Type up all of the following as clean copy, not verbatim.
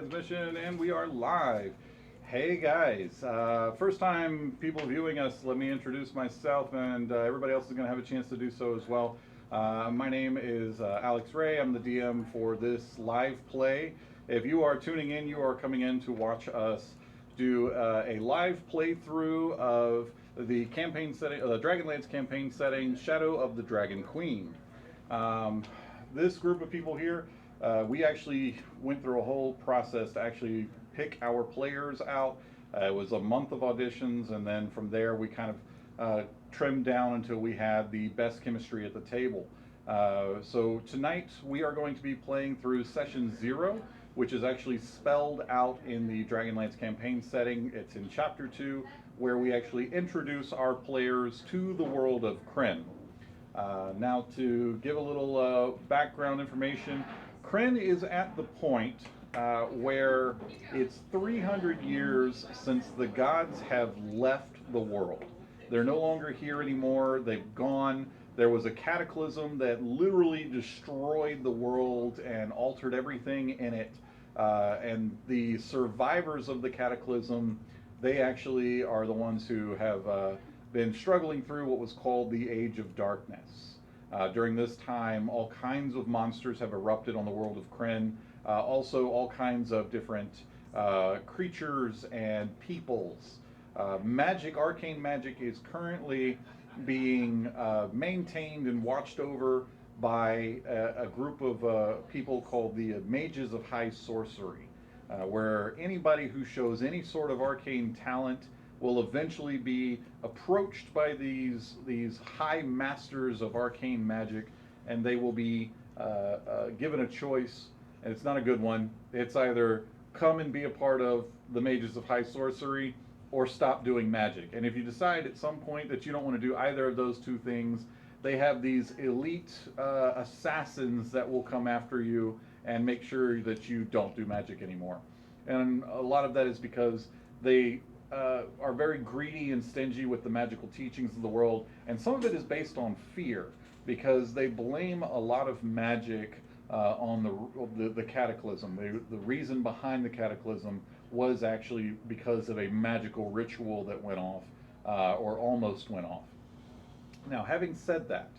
transmission, and we are live. Hey guys, first time people viewing us, let me introduce myself, and everybody else is going to have a chance to do so as well. My name is Alex Ray. I'm the DM for this live play. If you are tuning in, you are coming in to watch us do a live playthrough of the campaign setting, the Dragonlance campaign setting, Shadow of the Dragon Queen. This group of people here, we actually went through a whole process to actually pick our players out. It was a month of auditions, and then from there we kind of trimmed down until we had the best chemistry at the table. So tonight we are going to be playing through session 0, which is actually spelled out in the Dragonlance campaign setting. It's in chapter 2, where we actually introduce our players to the world of Krynn. Now, to give a little background information, Krynn is at the point where it's 300 years since the gods have left the world. They're no longer here anymore. They've gone. There was a cataclysm that literally destroyed the world and altered everything in it. And the survivors of the cataclysm, they actually are the ones who have been struggling through what was called the Age of Darkness. During this time, all kinds of monsters have erupted on the world of Krynn. Also, all kinds of different creatures and peoples. Arcane magic is currently being maintained and watched over by a group of people called the Mages of High Sorcery, where anybody who shows any sort of arcane talent will eventually be approached by these high masters of arcane magic, and they will be given a choice, and it's not a good one. It's either come and be a part of the Mages of High Sorcery or stop doing magic. And if you decide at some point that you don't want to do either of those two things, they have these elite assassins that will come after you and make sure that you don't do magic anymore. And a lot of that is because they are very greedy and stingy with the magical teachings of the world, and some of it is based on fear, because they blame a lot of magic on the cataclysm. The reason behind the cataclysm was actually because of a magical ritual that went off, or almost went off. Now, having said that,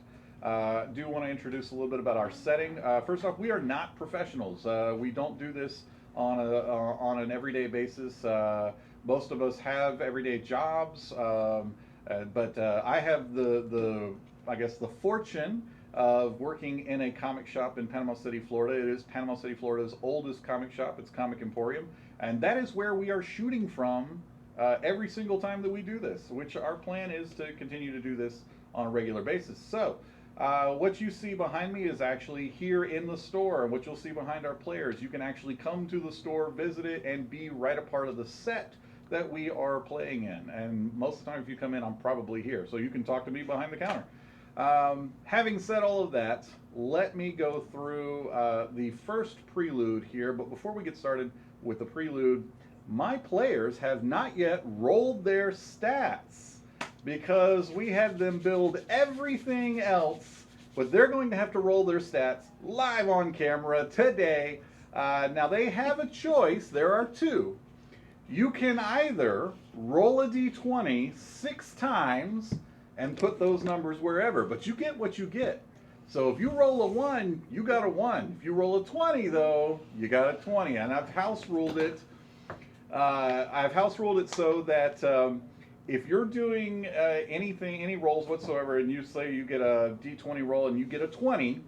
I do want to introduce a little bit about our setting. First off, we are not professionals. We don't do this on an everyday basis. Most of us have everyday jobs, but I have the fortune of working in a comic shop in Panama City, Florida. It is Panama City, Florida's oldest comic shop. It's Comic Emporium, and that is where we are shooting from every single time that we do this, which our plan is to continue to do this on a regular basis. So what you see behind me is actually here in the store, and what you'll see behind our players. You can actually come to the store, visit it, and be right a part of the set that we are playing in. And most of the time, if you come in, I'm probably here, so you can talk to me behind the counter. Having said all of that, let me go through the first prelude here. But before we get started with the prelude, my players have not yet rolled their stats, because we had them build everything else, but they're going to have to roll their stats live on camera today. Now, they have a choice. There are two. You can either roll a d20 6 times and put those numbers wherever, but you get what you get. So if you roll a 1, you got a 1. If you roll a 20, though, you got a 20. And I've house ruled it. So that if you're doing any rolls whatsoever, and you say you get a d20 roll and you get a 20,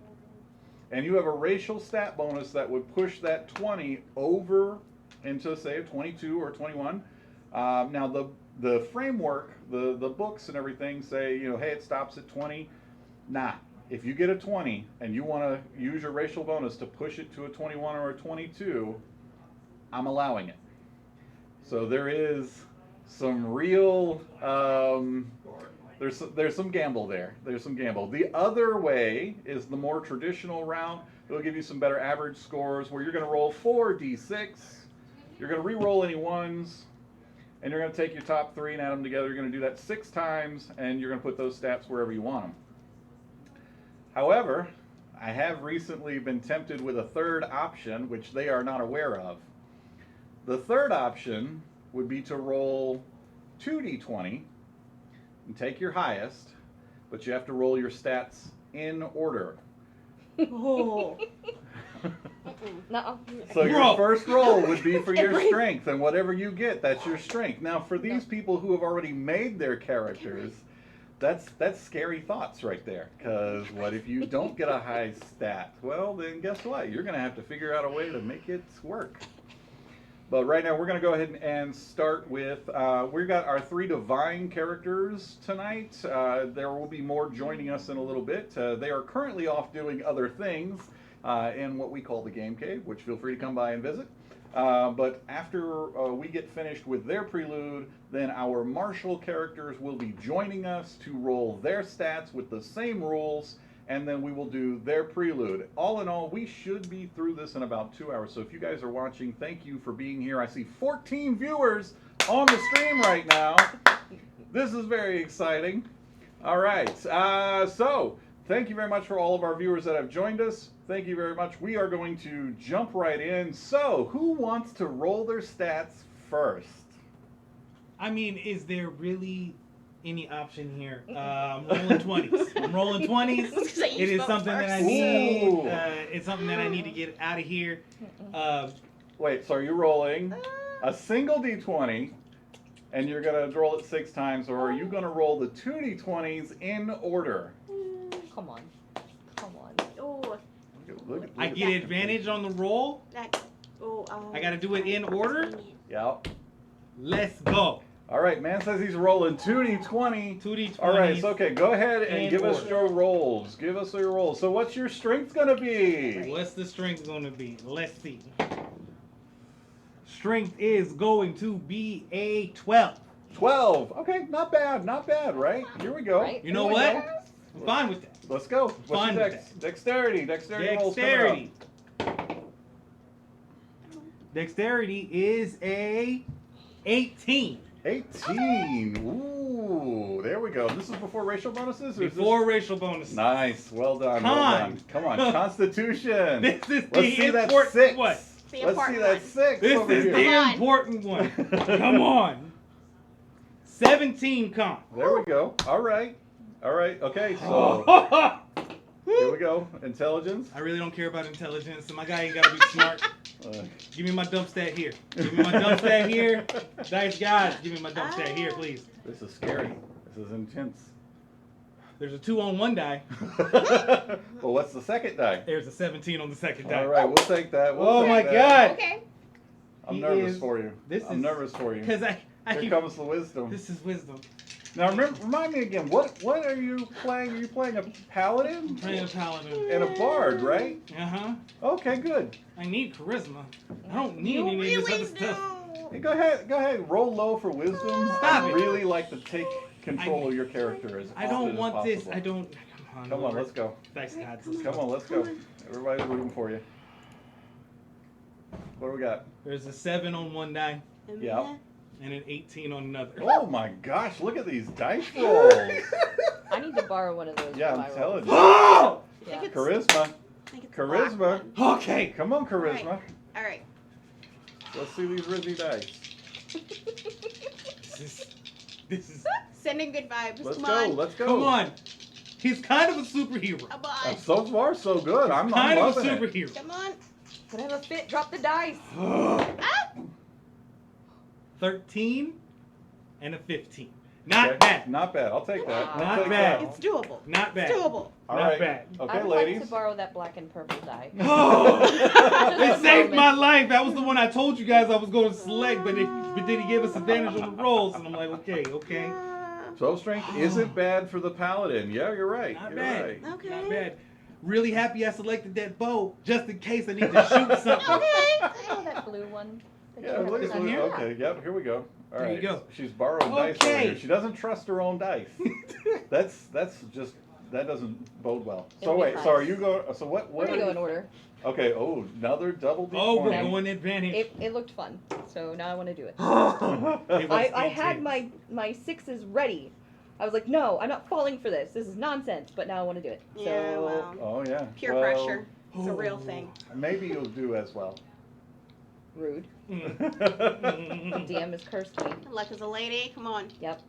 and you have a racial stat bonus that would push that 20 over into, say, a 22 or 21. Now, the framework, the books and everything say, hey, it stops at 20. Nah. If you get a 20 and you want to use your racial bonus to push it to a 21 or a 22, I'm allowing it. So there is some real, there's some gamble there. There's some gamble. The other way is the more traditional route. It'll give you some better average scores, where you're going to roll 4d6. You're going to re-roll any 1s, and you're going to take your top 3 and add them together. You're going to do that 6 times, and you're going to put those stats wherever you want them. However, I have recently been tempted with a third option, which they are not aware of. The third option would be to roll 2d20 and take your highest, but you have to roll your stats in order. Oh. No. So your Bro. first roll would be for your strength, and whatever you get, that's your strength. Now, for these people who have already made their characters, that's scary thoughts right there. Because what if you don't get a high stat? Well, then guess what? You're going to have to figure out a way to make it work. But right now, we're going to go ahead and start with, we've got our 3 divine characters tonight. There will be more joining us in a little bit. They are currently off doing other things in what we call the Game Cave, which feel free to come by and visit. But after we get finished with their prelude, then our martial characters will be joining us to roll their stats with the same rules, and then we will do their prelude. All in all, we should be through this in about 2 hours. So if you guys are watching, thank you for being here. I see 14 viewers on the stream right now. This is very exciting. All right, so thank you very much for all of our viewers that have joined us. Thank you very much. We are going to jump right in. So who wants to roll their stats first? I mean, is there really any option here? I'm rolling 20s. I'm rolling 20s. It is something that I need. Ooh. It's something that I need to get out of here. Wait, so are you rolling a single d20 and you're going to roll it 6 times, or are you going to roll the 2 d20s in order? Come on. Come on. Oh, Look I at get advantage on the roll. that. Oh, I got to do it in order. Yeah. Let's go. All right, man says he's rolling 2d20. 2d20. All right, so okay, go ahead and In give us order. your rolls. Give us your rolls. So what's your strength going to be? What's the strength going to be? Let's see. Strength is going to be a 12. 12. Okay, not bad, right? Here we go. Right? You know Here we what? go. I'm fine with that. Let's go. What's Fine your with dexterity? Dexterity rolls coming up. Dexterity. Dexterity is a 18. 18. Ooh, there we go. This is before racial bonuses? Or is Before racial bonuses. Nice. Well done. Well Con. done. Come on. Constitution. This is Let's the see that important 6. one. The Let's see important that one. 6 This over is here. the Come on. important one. Come on. 17 con. There we go. All right. All right. Okay, so here we go. Intelligence. I really don't care about intelligence, so my guy ain't gotta be smart. Give me my dump stat here. Give me my dump stat here. Dice guys, give me my dump stat here, please. This is scary. This is intense. There's a 2 on one die. Well, what's the second die? There's a 17 on the second die. All right, we'll take that. We'll Oh take my that. God. Okay. I'm He nervous is- for you. this I'm is- nervous for you. Because I Here keep, comes the wisdom. this is wisdom. Now, remind me again. What are you playing? Are you playing a paladin Playing a paladin. and a bard, right? Uh-huh. Okay, good. I need charisma. I don't need You any of this really other stuff. do. Hey, go ahead. Roll low for wisdom. Stop I it. really like to take control of your character as I often don't as want this. possible. I don't. Come on, Come on, Lord. let's go. Dice gods. Come on, let's go. Everybody's rooting for you. What do we got? There's a 7 on one die Yeah. and an 18 on another. Oh my gosh, look at these dice rolls. I need to borrow one of those. Yeah, for I'm my telling roll. you. Oh! I think Yeah. it's, Charisma. I think it's the black Charisma. one. Okay. Come on, charisma. All right. Let's see these Rizzy dice. This is. Sending good vibes. Let's Come go. on. Let's go. Come on. He's kind of a superhero. Come on. So far, so good. I'm Kind of a loving it. superhero. Come on. Could I have a fit? Drop the dice. Ah! 13 and a 15. Not Okay, bad. Not bad. I'll take that. I'll Not take bad. that. It's doable. Not bad. It's doable. All Not right. bad. Okay, I would ladies. like to borrow that black and purple die. Oh, Just it a saved my moment. life. That was the one I told you guys I was going to select, but then he gave us advantage on the rolls, and I'm like, okay. 12 strength isn't bad for the paladin. Yeah, you're right. Not you're bad. right. Okay. Not bad. Really happy I selected that bow, just in case I need to shoot something. Oh, that blue one. that Yeah, you have look this at one Blue. here? Okay, yep, here we go. All There right. you go. She's borrowing dice over Okay. here. She doesn't trust her own dice. That's just that doesn't bode well. So It'll be wait, fine. so are you going? So what? We're What? gonna Are go in you, order. okay. Oh, another double D20. Oh, we're going advantage. It looked fun, so now I want to do it. It was I had intense. my sixes ready. I was like, no, I'm not falling for this. This is nonsense. But now I want to do it. So Yeah, well, Oh yeah. peer Well, pressure. It's a real thing. Maybe you'll do as well. rude. DM has cursed me. Luck is a lady. Come on. Yep.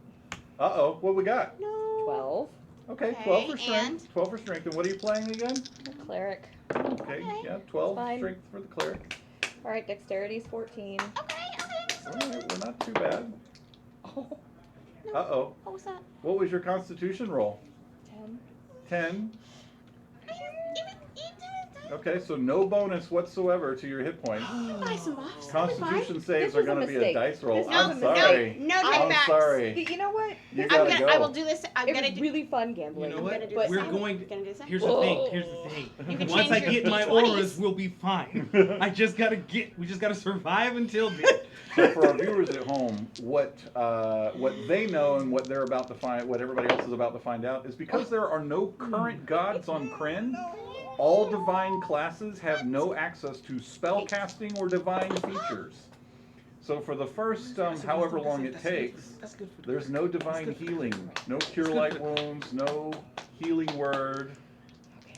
Uh-oh, what we got? No. 12. Okay, Okay, 12 for strength. and? 12 for strength. And what are you playing again? Cleric. Okay, Okay. yeah, 12 Fine. strength for the cleric. Alright, dexterity's 14. Okay. All right, well, not too bad. Oh, No. Uh-oh. What was that? What was your constitution roll? 10. 10. Okay, so no bonus whatsoever to your hit points. Buy some buffs. Constitution saves This are was a going to be a mistake. dice roll. This was I'm a sorry. No I'm takebacks. sorry. You know what? You I'm gotta gonna. go. I will do this. I'm It gonna was do. really fun gambling. You know gonna what? do it We're silent. going. Gonna do it silent. Here's the thing. Here's the You can thing. Once I change your get my D20s. auras, we'll be fine. I just gotta get. We just gotta survive until then. So for our viewers at home, what they know and what they're about to find, what everybody else is about to find out, is because there are no current gods on Krynn, all divine classes have no access to spell casting or divine features. So for the first however long it takes, there's no divine healing, no cure light wounds, no healing word,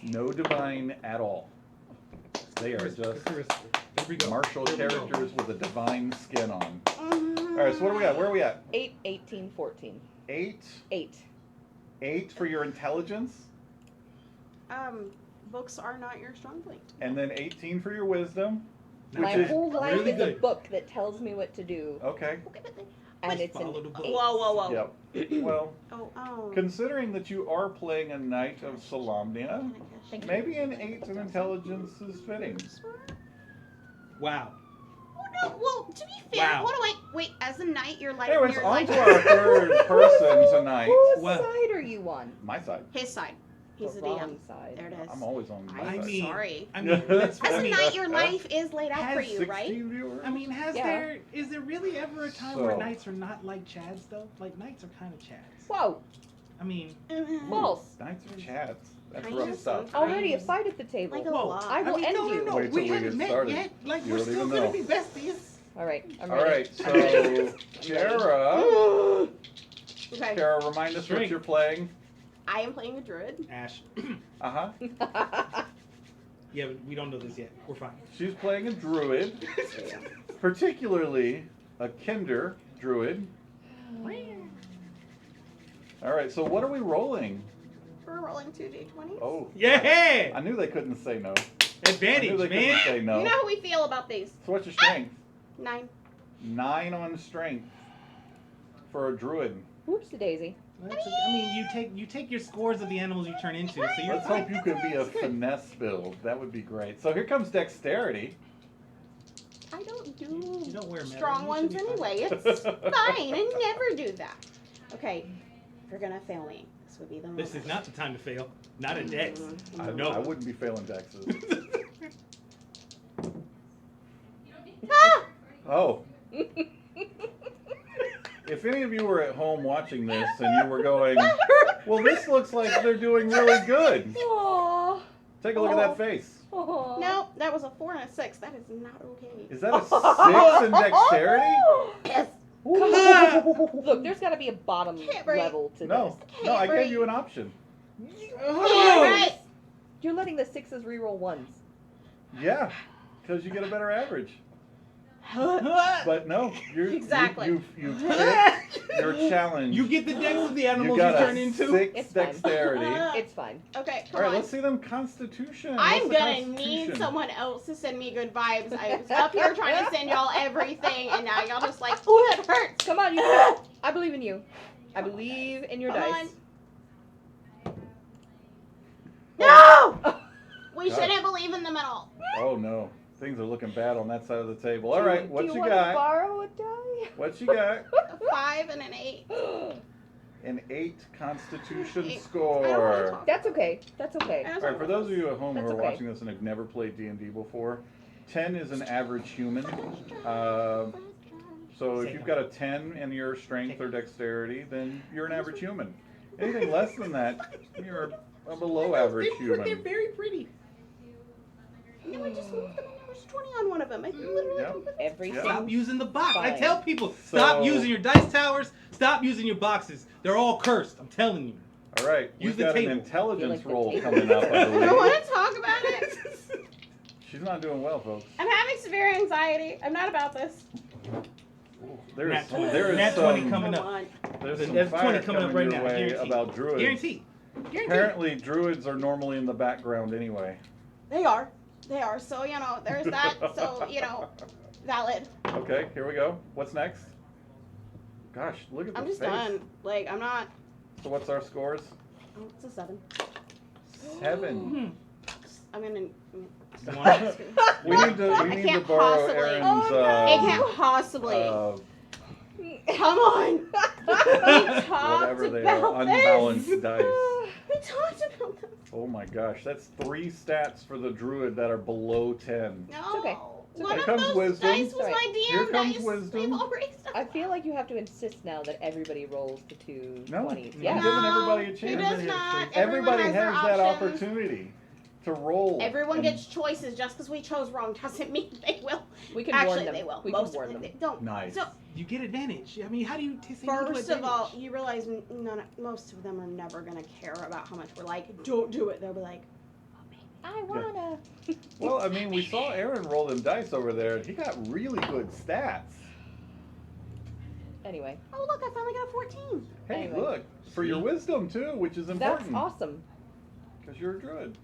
no divine at all. They are just There we go. martial There we go. characters with a divine skin on. Mhm. All right, so what do we got? Where are we at? 8, 18, 14. 8. 8. 8 for your intelligence, Books are not your strong point. and then 18 for your wisdom. My is whole life really is a good. book that tells me what to do, Okay. and it's an Follow the book. 8. Whoa. Yep. Well, Oh. considering that you are playing a knight of Solamnia, Thank you. maybe an 8 in intelligence is fitting. Wow. Oh, no. Well, to be fair, Wow. hold on, wait. As a knight, you're lighting Anyways, your on light. to our third person tonight. Whose Well- side are you on? My side. His side. He's the the wrong DM. side. There it is. I'm always on my I'm I side. mean- sorry. I mean, let's, As I a mean, knight, your life is laid out for Has you, right? 16 viewers? I mean, Yeah. is there really ever a time So- where knights are not like Chads though? Like knights are kind of Chads. Whoa, I mean, Mhm. false. Knights are chads. That's Kind rough of, stuff. sometimes. Already a fight at the table. Like a whoa. lot. I will mean, end no, you. no, Wait till we we haven't get met started. yet. Like You we're don't still even gonna know. be besties. All right, I'm All ready. right, so Kara, Okay. Kara, remind us what Drink. you're playing. I am playing a druid. Ash. Uh huh. Yeah, but we don't know this yet. We're fine. She's playing a druid, particularly a Kinder druid. All right, so what are we rolling? We're rolling 2d20s. Oh, Yeah. I knew they couldn't say no. Advantage, I knew they man. couldn't say no. You know how we feel about these. So what's your strength? 9. 9 on strength for a druid. Whoopsie daisy. I mean, you take your scores of the animals you turn into, so you're Let's fine. hope you can be a finesse build. That would be great. So here comes dexterity. I don't do You don't wear metal. strong You ones should be fine. anyway. It's fine. I never do that. Okay. If you're gonna fail me, this would be the moment. This is not the time to fail. Not a dex. I, No. I wouldn't be failing dexes. Ah! Oh. If any of you were at home watching this and you were going, well, this looks like they're doing really good. Aww. Take a look at that face. Aww. No, that was a 4 and a 6. That is not okay. Is that a 6 in dexterity? Yes. Look, there's got to be a bottom Can't break. level to No, no, I gave you an option. Oh! Right. this. You're letting the 6s reroll 1s. Yeah, because you get a better average. But But no, you're Exactly. you've your challenge. you get the dex of the You animals you got turn a into. 6 It's fine. dexterity. It's fine. Okay, All come right, on. let's see them Constitution. I'm What's the gonna need Constitution? someone else to send me good vibes. I was up here trying to send y'all everything, and now y'all just like, ooh, that hurts. Come on, you can do it. I believe in you. I believe in your Come dice. No! We God. shouldn't believe in them at all. Oh no, things are looking bad on that side of the table. All Do right, you- what do you you want to got? borrow a die? What you got? A 5 and an 8. An 8 Constitution 8. I don't wanna score. talk. That's okay. That's okay. All right, for those of you at home who That's are okay. watching this and have never played D&D before, 10 is an average human. So if you've got a 10 in your strength or dexterity, then you're an average human. Anything less than that, you're a below average They're human. very pretty. No, I just moved them. There was 20 on one of them. I literally Yep. moved them. Everything. Stop using the box. I Fine. tell people, stop So- using your dice towers. Stop using your boxes. They're all cursed. I'm telling you. All right, Use we've the got an table. intelligence Feel like the roll table. coming up, I I don't believe. want to talk about it. She's not doing well, folks. I'm having severe anxiety. I'm not about this. There's Nat 20. there's Nat some 20 coming Come up. on. there's The some F20 fire coming up coming right your now, way guaranteed. about druids. Guaranteed. Apparently, druids are normally in the background anyway. They are. They are. So, there's that. So, valid. Okay, here we go. What's next? Gosh, look at I'm this just face. done. Like, I'm not. So what's our scores? Oh, it's a 7. 7. I'm gonna. One. We need to I borrow can't possibly. Aaron's. Oh, no. It can't possibly. Come on. We talked whatever they are, about unbalanced this. dice. We talked about this. Oh my gosh, that's 3 stats for the druid that are below 10. No. It's okay. One Here of comes those wisdom. dice was Sorry. my Here DM comes dice. wisdom. We've already started. I feel like you have to insist now that everybody rolls the 2 No, 20s. I'm Yeah. giving everybody a He chance. does not. Everybody Everyone has their that options. opportunity to roll. Everyone and- gets choices. Just because we chose wrong doesn't mean they will. We can Actually, warn them. they will. We Most can warn of them. them don't. Nice. So You get advantage. I mean, how do you say no to first of all, advantage? you realize most of them are never gonna care about how much we're like. Don't do it. They'll be like, I wanna. Well, I mean, we saw Aaron roll them dice over there, and he got really good stats. Anyway, oh look, I finally got a 14. Hey, Anyway. look, for your wisdom too, which is that's important. awesome. Because you're a druid.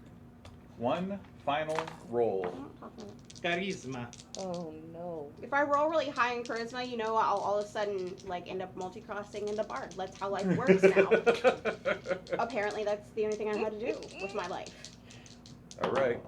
One final roll. Charisma. Oh no. If I roll really high in charisma, I'll all of a sudden end up multi-crossing into bard. That's how life works now. Apparently, that's the only thing I know how to do with my life. All right.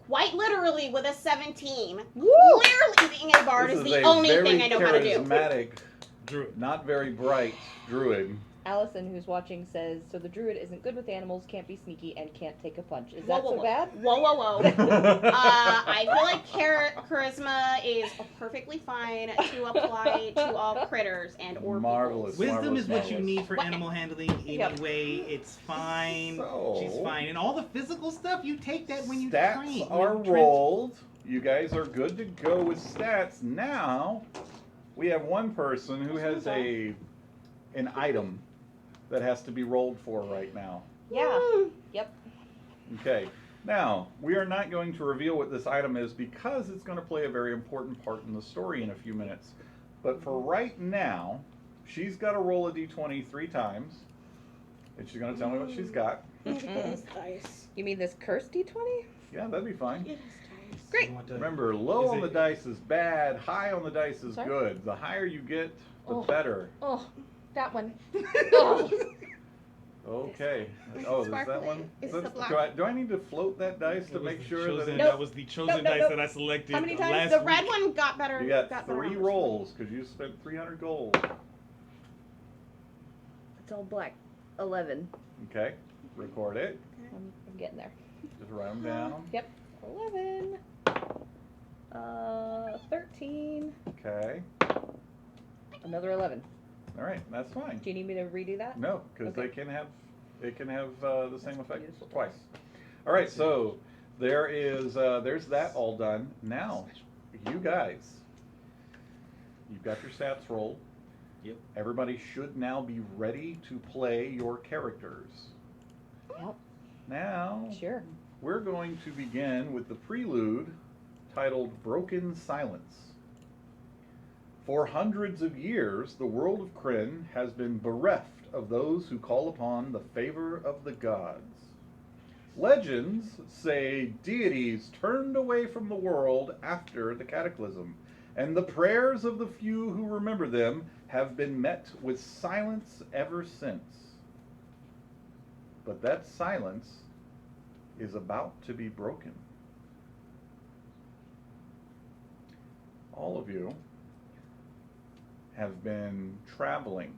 Quite literally with a 17. Woo! Literally being a bard This is is the a only very thing I know how to do. charismatic, Druid. not very bright druid. Allison, who's watching, says, so the druid isn't good with animals, can't be sneaky, and can't take a punch. Is Whoa, that whoa, so whoa. bad? Whoa, whoa, whoa. I feel like charisma is perfectly fine to apply to all critters and or Marvelous. peoples. Wisdom is what you marvelous. need for What? animal handling Yep. anyway. It's fine. So- She's fine. And all the physical stuff, you take that when you Stats train. are When you rolled. You guys are good to go with stats. Now, we have one person who has an item that has to be rolled for right now. Yeah. Hmm. Yep. Okay. Now, we are not going to reveal what this item is because it's going to play a very important part in the story in a few minutes. But for right now, she's got to roll a d20 3 times. And she's going to tell me what she's got. Look at those dice. You mean this cursed d20? Yeah, that'd be fine. It is dice. Great. You want to- Remember, low Is on it- the dice is bad, high on the dice is Sorry? good. The higher you get, the Oh. better. Oh, that one. Oh. Okay. Oh, is that Sparkly. one? It's That's- the black. do I need to float that dice It to was make the sure chosen, that Nope. that was the chosen Nope, dice nope, that I selected How many times? last The week. red one got better. you got better 3 numbers. rolls because you spent 300 gold. It's all black. 11. Okay. Record it. I'm getting there. Just write them down. Yep. 11. 13. Okay. Another 11. All right. That's fine. Do you need me to redo that? No, because Okay. it can have the same effect Beautiful. twice. All right. So there's that all done. Now, you guys, you've got your stats rolled. Yep. Everybody should now be ready to play your characters. Yep. Now, Sure. we're going to begin with the prelude titled Broken Silence. For hundreds of years, the world of Krynn has been bereft of those who call upon the favor of the gods. Legends say deities turned away from the world after the cataclysm, and the prayers of the few who remember them have been met with silence ever since. But that silence is about to be broken. All of you have been traveling.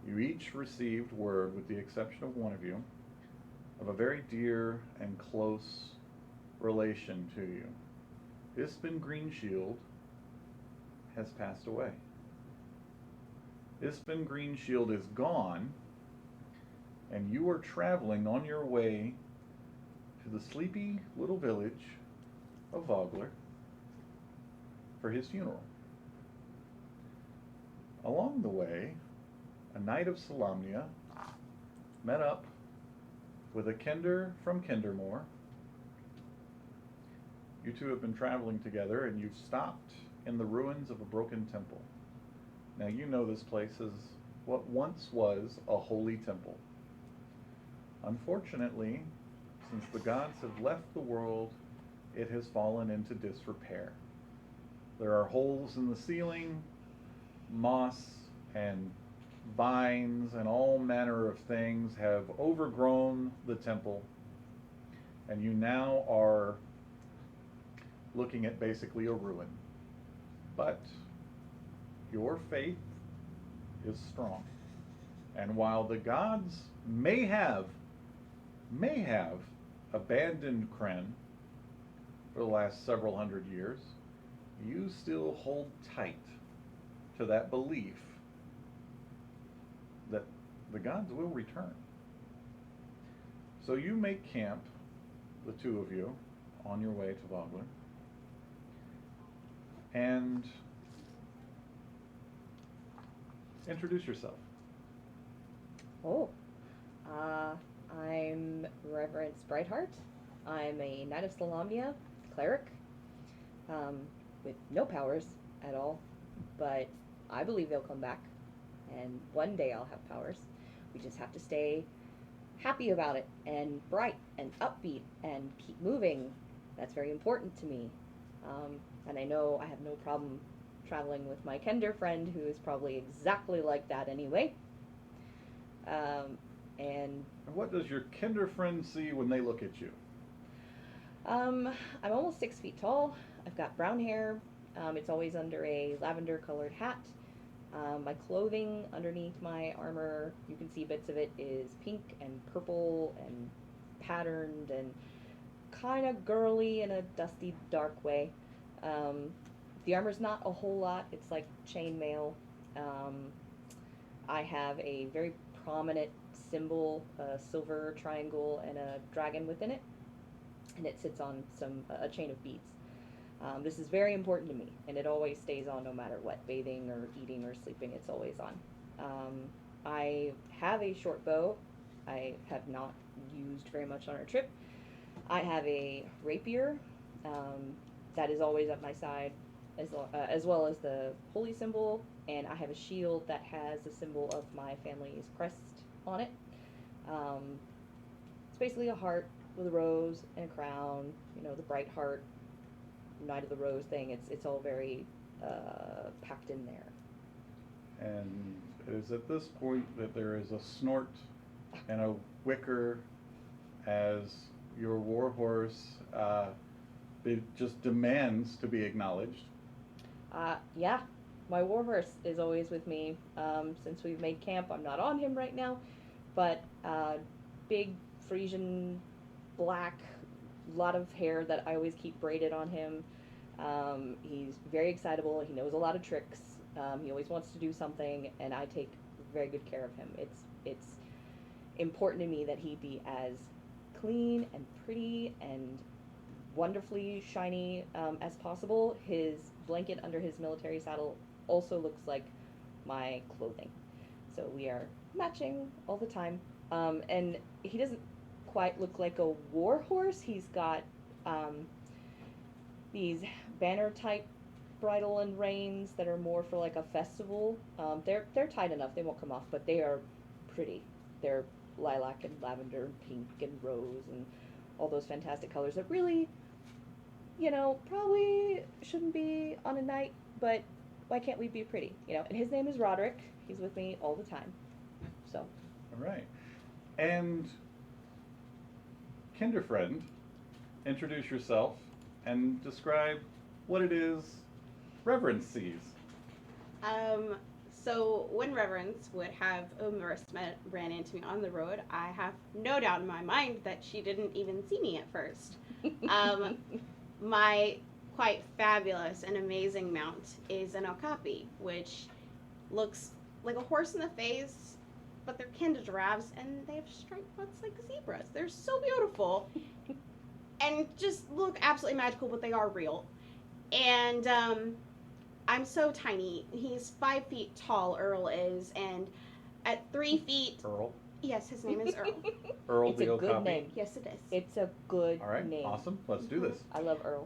You each received word, with the exception of one of you, of a very dear and close relation to you. Ispin Greenshield has passed away. Ispin Greenshield is gone, and you are traveling on your way to the sleepy little village of Vogler for his funeral. Along the way, a knight of Solamnia met up with a kender from Kendermore You two have been traveling together and you've stopped in the ruins of a broken temple. Now you know this place is what once was a holy temple. Unfortunately, since the gods have left the world, it has fallen into disrepair. There are holes in the ceiling, moss and vines and all manner of things have overgrown the temple, and you now are looking at basically a ruin. But your faith is strong. And while the gods may have abandoned Kren for the last several hundred years, you still hold tight to that belief that the gods will return. So you make camp, the two of you, on your way to Vogler. And introduce yourself. Oh, I'm Reverend Brightheart. I'm a Knight of Salamnia, cleric, with no powers at all, but I believe they'll come back, and one day I'll have powers. We just have to stay happy about it, and bright, and upbeat, and keep moving. That's very important to me. And I know I have no problem traveling with my Kender friend, who is probably exactly like that anyway. And What does your kinder friend see when they look at you? I'm almost 6 feet tall. I've got brown hair. It's always under a lavender colored hat. My clothing underneath my armor, you can see bits of it, is pink and purple and patterned and kind of girly in a dusty, dark way. The armor's not a whole lot. It's like chainmail. I have a very prominent symbol, a silver triangle and a dragon within it, and it sits on a chain of beads. This is very important to me, and it always stays on no matter what, bathing or eating or sleeping, it's always on. I have a short bow. I have not used very much on our trip. I have a rapier that is always at my side, as well as the holy symbol, and I have a shield that has the symbol of my family's crest on it. It's basically a heart with a rose and a crown, you know, the bright heart, Knight of the Rose thing. It's all very packed in there. And it is at this point that there is a snort and a whicker as your warhorse it just demands to be acknowledged. Yeah, my warhorse is always with me. Since we've made camp, I'm not on him right now, but big Frisian black, lot of hair that I always keep braided on him. He's very excitable. He knows a lot of tricks. He always wants to do something, and I take very good care of him. It's important to me that he be as clean and pretty and wonderfully shiny as possible. His blanket under his military saddle also looks like my clothing, so we are matching all the time. And he doesn't quite look like a war horse. He's got these banner type bridle and reins that are more for like a festival. They're tight enough, they won't come off, but they are pretty. They're lilac and lavender and pink and rose and all those fantastic colors that really, you know, probably shouldn't be on a knight, but why can't we be pretty, you know? And his name is Roderick. He's with me all the time. So. All right. And Kinderfriend, introduce yourself and describe what it is Reverence sees. So when Reverence would have Marissa ran into me on the road, I have no doubt in my mind that she didn't even see me at first. My quite fabulous and amazing mount is an okapi, which looks like a horse in the face, but they're kin to giraffes, and they have striped butts like zebras. They're so beautiful and just look absolutely magical, but they are real. And I'm so tiny. He's 5 feet tall, Earl is, and at 3 feet... Earl? Yes, his name is Earl. Earl It's the a good Okapi. name. Yes, it is. It's a good All right, name. awesome. Let's do this. I love Earl.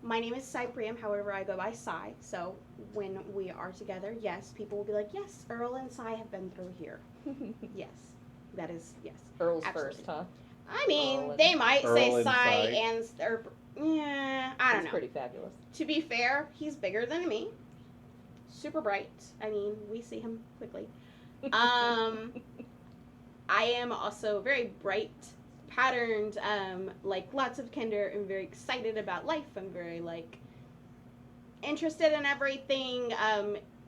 My name is Cy Priam, however, I go by Cy. So when we are together, yes, people will be like, yes, Earl and Cy have been through here. Yes, that is, yes. Earl's Absolutely. first, huh? I mean, Earl and- they might Earl say and Cy Cy. and, or, yeah, I don't He's know. pretty fabulous. To be fair, he's bigger than me. Super bright. I mean, we see him quickly. I am also very bright, patterned, like lots of kinder. I'm very excited about life. I'm very like interested in everything.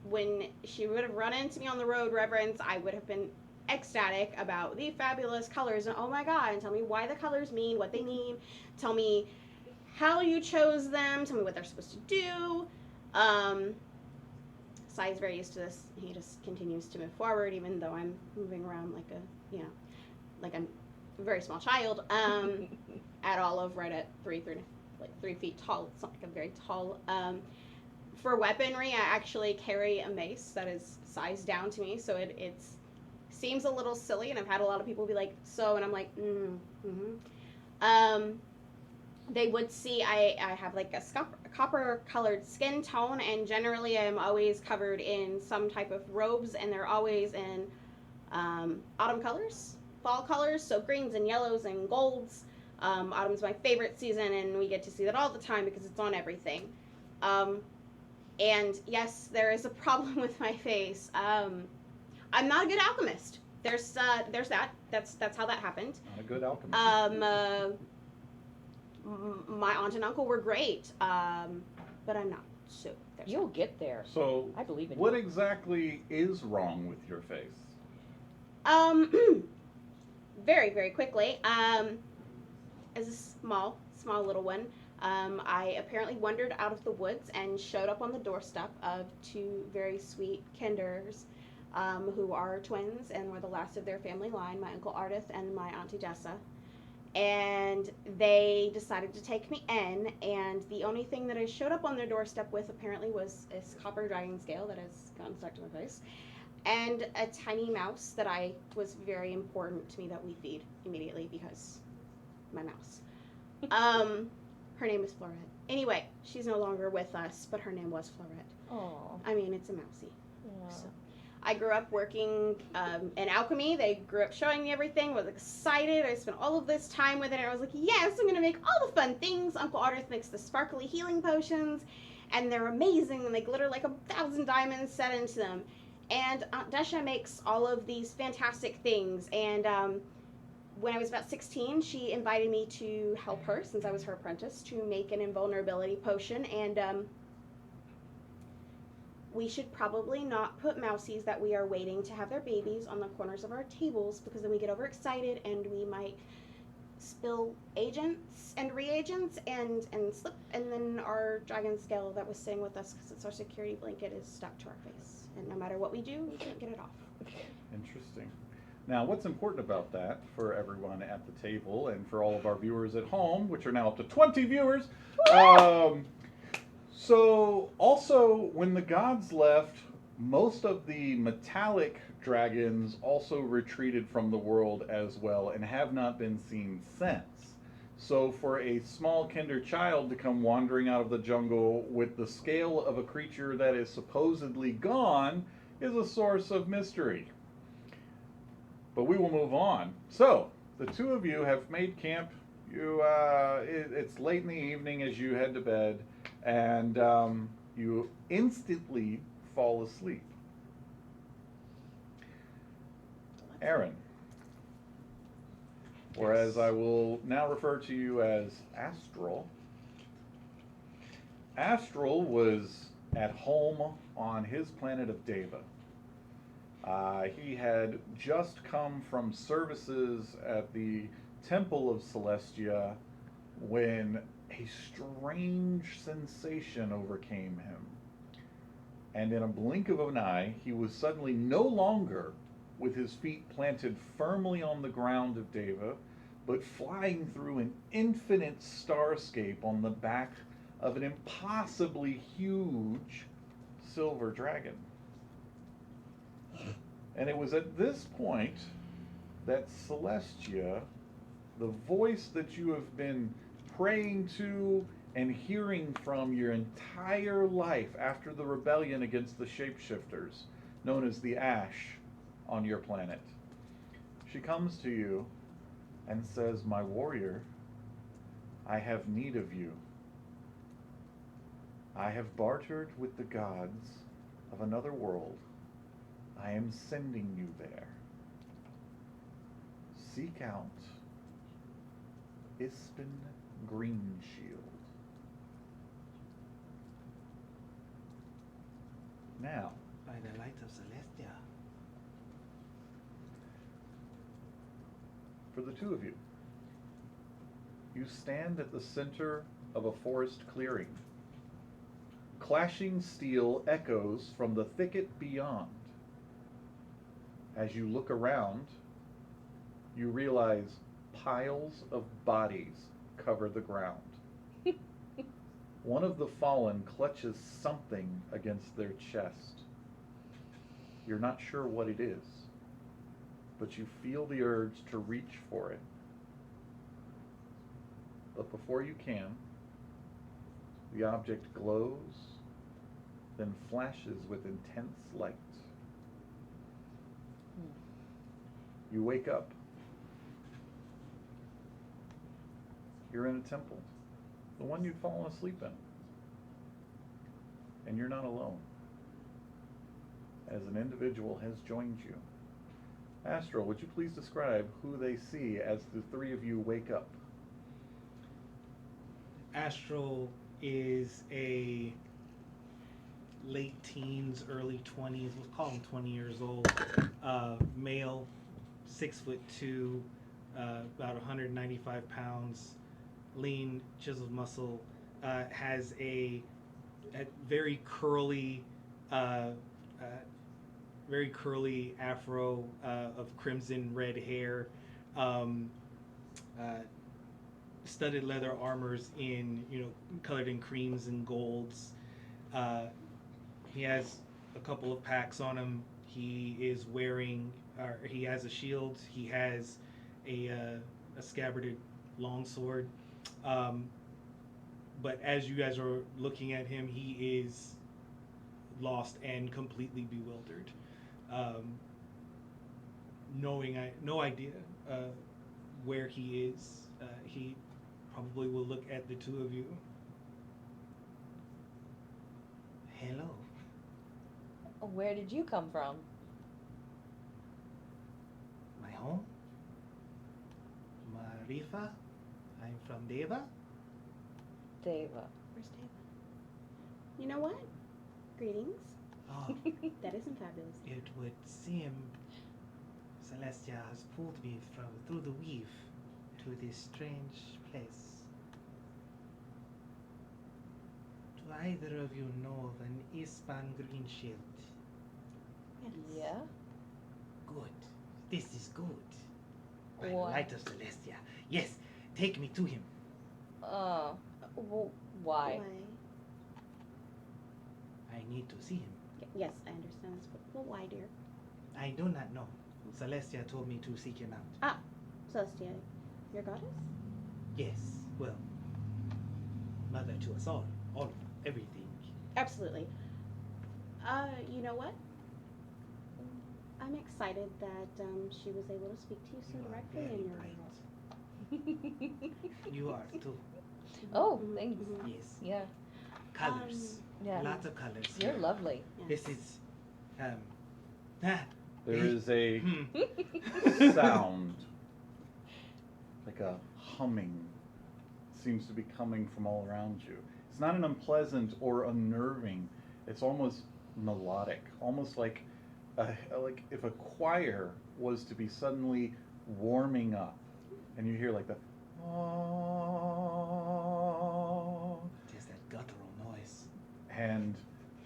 When she would have run into me on the road, Reverence, I would have been ecstatic about the fabulous colors and oh my god, and tell me why the colors mean what they mean. Tell me how you chose them. Tell me what they're supposed to do. Sai's very used to this. He just continues to move forward, even though I'm moving around like a, you know, like I'm a very small child. At all of right at 3 feet tall. It's not like I'm very tall. For weaponry, I actually carry a mace that is sized down to me, so it's seems a little silly, and I've had a lot of people be like, so, and I'm like, they would see I have like a copper colored skin tone, and generally I'm always covered in some type of robes, and they're always in autumn colors, fall colors, so greens and yellows and golds. Autumn's my favorite season, and we get to see that all the time because it's on everything. And yes, there is a problem with my face. I'm not a good alchemist. There's that. That's how that happened. Not a good alchemist. My aunt and uncle were great, but I'm not. So there's You'll get there. So, I believe in what you. exactly is wrong with your face? Very, very quickly. As a small little one, I apparently wandered out of the woods and showed up on the doorstep of two very sweet kinders, who are twins and were the last of their family line, my Uncle Ardith and my Auntie Dessa. And they decided to take me in, and the only thing that I showed up on their doorstep with apparently was this copper dragon scale that has gone stuck to my face, and a tiny mouse that was very important to me that we feed immediately because my mouse. Her name is Florette. Anyway, she's no longer with us, but her name was Florette. Oh. I mean, it's a mousy. So, I grew up working in alchemy. They grew up showing me everything. Was excited. I spent all of this time with it, and I was like, yes, I'm going to make all the fun things. Uncle Ardith makes the sparkly healing potions, and they're amazing, and they glitter like 1,000 diamonds set into them. And Aunt Desha makes all of these fantastic things, and when I was about 16, she invited me to help her, since I was her apprentice, to make an invulnerability potion, and we should probably not put mousies that we are waiting to have their babies on the corners of our tables, because then we get overexcited and we might spill agents and reagents and slip, and then our dragon scale that was sitting with us, because it's our security blanket, is stuck to our face. And no matter what we do, we can't get it off. Interesting. Now, what's important about that for everyone at the table and for all of our viewers at home, which are now up to 20 viewers, so also when the gods left, most of the metallic dragons also retreated from the world as well and have not been seen since. So for a small kinder child to come wandering out of the jungle with the scale of a creature that is supposedly gone is a source of mystery. But we will move on. So, the two of you have made camp. It's late in the evening as you head to bed, and you instantly fall asleep. Aaron, or as I will now refer to you as Astral. Astral was at home on his planet of Deva. He had just come from services at the Temple of Celestia when a strange sensation overcame him. And in a blink of an eye, he was suddenly no longer with his feet planted firmly on the ground of Deva, but flying through an infinite starscape on the back of an impossibly huge silver dragon. And it was at this point that Celestia, the voice that you have been praying to and hearing from your entire life after the rebellion against the shapeshifters, known as the Ash on your planet. She comes to you and says, "My warrior, I have need of you. I have bartered with the gods of another world. I am sending you there. Seek out Ispin Greenshield." Now, By the light of Celestia. for the two of you, you stand at the center of a forest clearing. Clashing steel echoes from the thicket beyond. As you look around, you realize piles of bodies cover the ground. One of the fallen clutches something against their chest. You're not sure what it is, but you feel the urge to reach for it. But before you can, the object glows, then flashes with intense light. You wake up. You're in a temple, the one you'd fallen asleep in. And you're not alone, as an individual has joined you. Astral, would you please describe who they see as the three of you wake up? Astral is a late teens, early 20s, we'll call him 20 years old, male, 6'2", about 195 pounds, lean, chiseled muscle, has a very curly afro of crimson red hair, studded leather armors colored in creams and golds. He has a couple of packs on him. He is wearing, he has a shield. He has a scabbarded longsword. But as you guys are looking at him, he is lost and completely bewildered. No idea where he is. He probably will look at the two of you. Hello. Where did you come from? My home? Marifa? I'm from Deva. Deva. Where's David? You know what? Greetings. Oh, That isn't fabulous. it would seem Celestia has pulled me through the weave to this strange place. Do either of you know of an Ispan Greenshield? Yes. Yeah? Good. This is good. By the Why? light of Celestia. Yes, take me to him. Well, why? I need to see him. Yes, I understand this, but why, dear? I do not know. Celestia told me to seek him out. Celestia, your goddess? Yes, well, mother to us all everything. Absolutely. You know what? I'm excited that she was able to speak to you so You are directly very in your bright. You are too. Oh, Mhm, thanks. mhm. Yes. Yeah. Colors. Yeah. Lots of colors. You're lovely. This is There is a Hmm. sound, like a humming, seems to be coming from all around you. It's not an unpleasant or unnerving. It's almost melodic, almost like if a choir was to be suddenly warming up, and you hear like the Just that guttural noise. and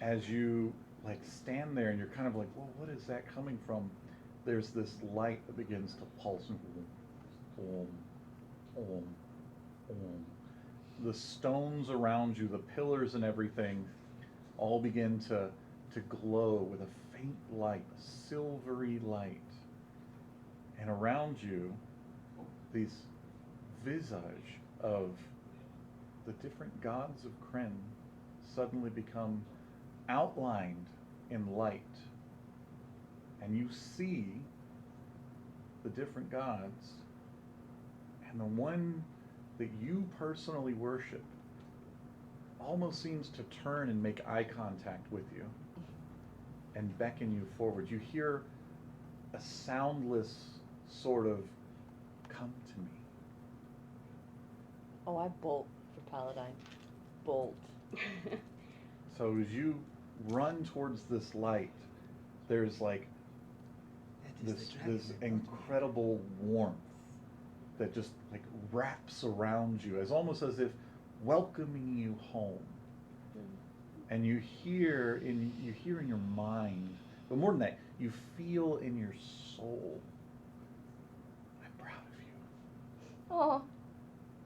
as you like stand there and you're kind of like, well, what is that coming from? There's this light that begins to pulse. Om, om, om. The stones around you, the pillars and everything, all begin to glow with a faint light, a silvery light. And around you, these visage of the different gods of Krynn suddenly become outlined in light. And you see the different gods, and the one that you personally worship almost seems to turn and make eye contact with you and beckon you forward. You hear a soundless sort of, "Come to me." Oh, I bolt for Paladine. Bolt. So as you run towards this light, there's like That is this the dragon this they're talking incredible warmth that just like wraps around you, as almost as if welcoming you home. And you hear in your mind, but more than that, you feel in your soul, "I'm proud of you. Oh,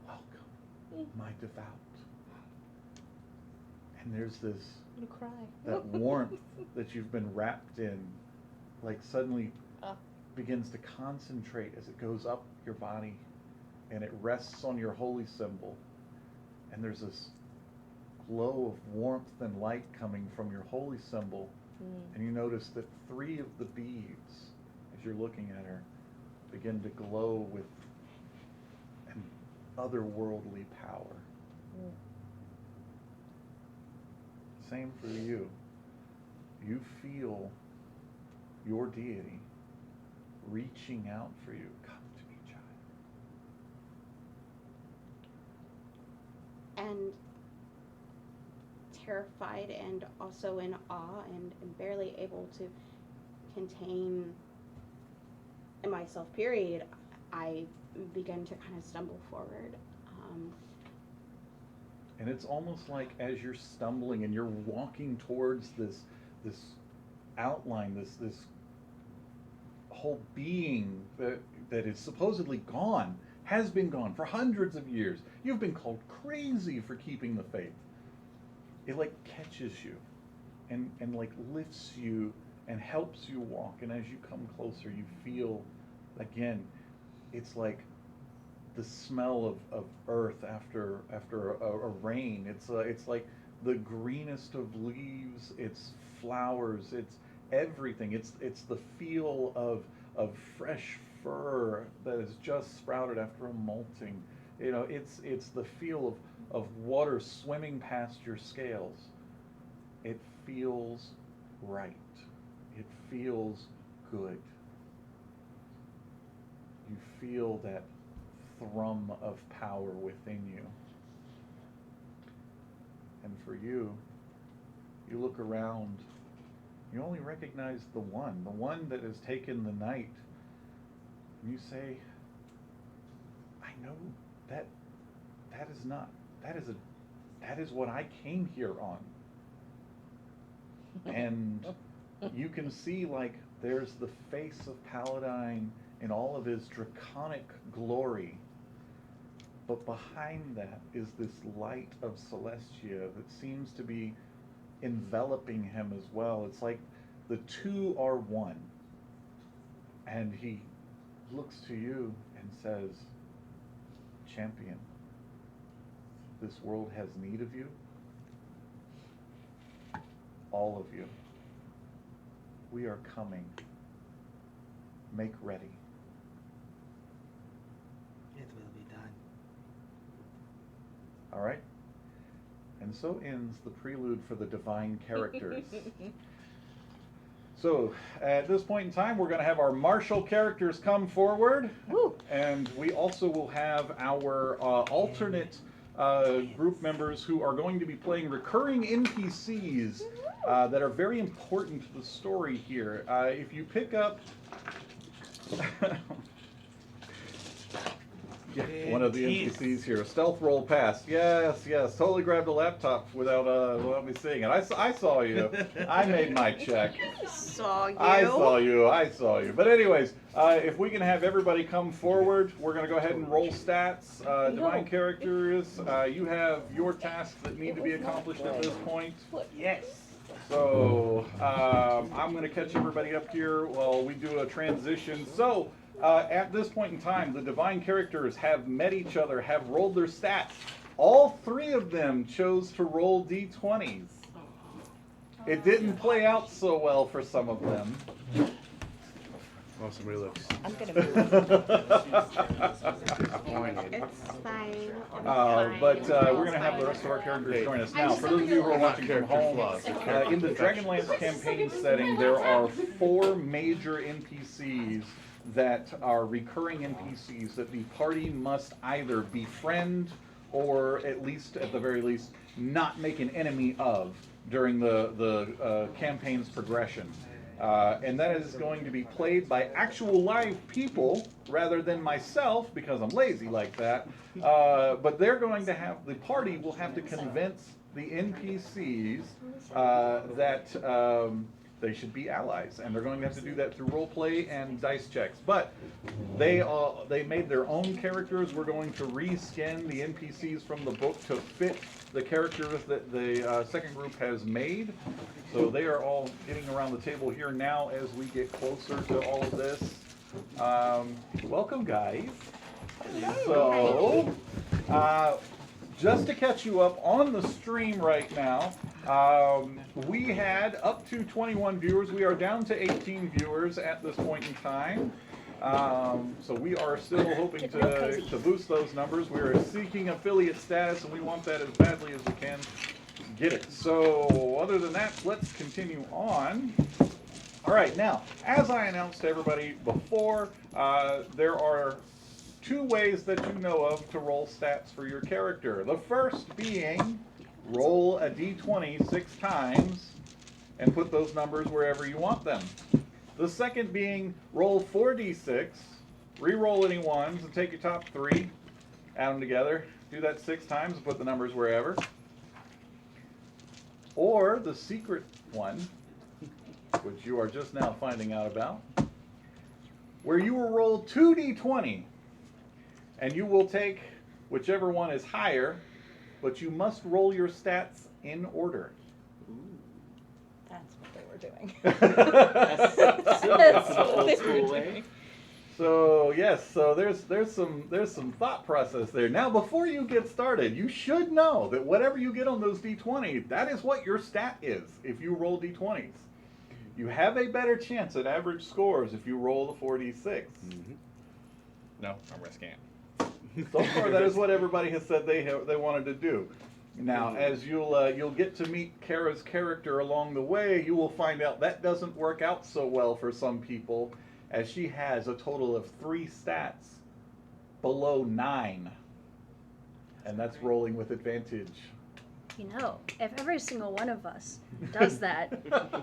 Welcome, my devout." And there's this I'm gonna cry. that warmth that you've been wrapped in, like suddenly Ah. begins to concentrate as it goes up your body, and it rests on your holy symbol. And there's this glow of warmth and light coming from your holy symbol. And you notice that 3 of the beads, as you're looking at her, begin to glow with an otherworldly power. Same for you. You feel your deity reaching out for you. "Come to me, child." And terrified and also in awe and barely able to contain myself, period, I began to kind of stumble forward. And it's almost like as you're stumbling and you're walking towards this outline, this whole being that is supposedly gone, has been gone for hundreds of years. You've been called crazy for keeping the faith. It like catches you and like lifts you and helps you walk. And as you come closer, you feel, again, it's like the smell of earth after a rain. It's like the greenest of leaves. It's flowers. It's everything. It's the feel of fresh fur that has just sprouted after a molting. You know, it's the feel of water swimming past your scales. It feels right. It feels good. You feel that thrum of power within you. And for you, you look around, you only recognize the one that has taken the night. And you say, "I know that is what I came here on." And you can see, like, there's the face of Paladine in all of his draconic glory. But behind that is this light of Celestia that seems to be enveloping him as well. It's like the two are one. And he looks to you and says, "Champion, this world has need of you. All of you. We are coming. Make ready." It will be done. All right? And so ends the prelude for the divine characters. So, at this point in time, we're going to have our martial characters come forward. Woo. And we also will have our alternate group members who are going to be playing recurring NPCs that are very important to the story here. If you pick up... Yeah, one of the NPCs here. Stealth roll past. Yes, totally grabbed a laptop without me seeing it. I saw you. I made my check. Saw you. I saw you. But anyways, if we can have everybody come forward, we're going to go ahead and roll stats. Divine characters, you have your tasks that need to be accomplished at this point. Yes. So I'm going to catch everybody up here while we do a transition. So At this point in time, the divine characters have met each other, have rolled their stats. All three of them chose to roll d20s. It didn't play out so well for some of them. Well, somebody looks I'm gonna move. disappointed. It's fine. But we're going to have the rest of our characters join us. Now, for those of you who are watching from home, in the Dragonlance campaign setting, there are 4 major NPCs that are recurring NPCs that the party must either befriend or at least, at the very least, not make an enemy of during the campaign's progression. And that is going to be played by actual live people rather than myself, because I'm lazy like that. But they're going to have, the party will have to convince the NPCs that they should be allies, and they're going to have to do that through role play and dice checks. But they made their own characters. We're going to reskin the NPCs from the book to fit the characters that the second group has made. So they are all getting around the table here now as we get closer to all of this. Welcome, guys. So, just to catch you up on the stream right now, we had up to 21 viewers. We are down to 18 viewers at this point in time. So we are still hoping to boost those numbers. We are seeking affiliate status, and we want that as badly as we can get it. So other than that, let's continue on. All right, now, as I announced to everybody before, there are 2 ways that you know of to roll stats for your character. The first being roll a d20 6 times and put those numbers wherever you want them. The second being roll 4d6, re-roll any ones, and take your top 3, add them together, do that 6 times, and put the numbers wherever. Or the secret one, which you are just now finding out about, where you will roll 2d20, and you will take whichever one is higher, but you must roll your stats in order. That's what they were doing. That's an old school way. So yes, so there's some thought process there. Now, before you get started, you should know that whatever you get on those d20, that is what your stat is if you roll d20s. You have a better chance at average scores if you roll the 4d6. No, I'm risking it. So far, that is what everybody has said they wanted to do. Now, as you'll get to meet Kara's character along the way, you will find out that doesn't work out so well for some people, as she has a total of 3 stats below 9, and that's rolling with advantage. You know, if every single one of us does that,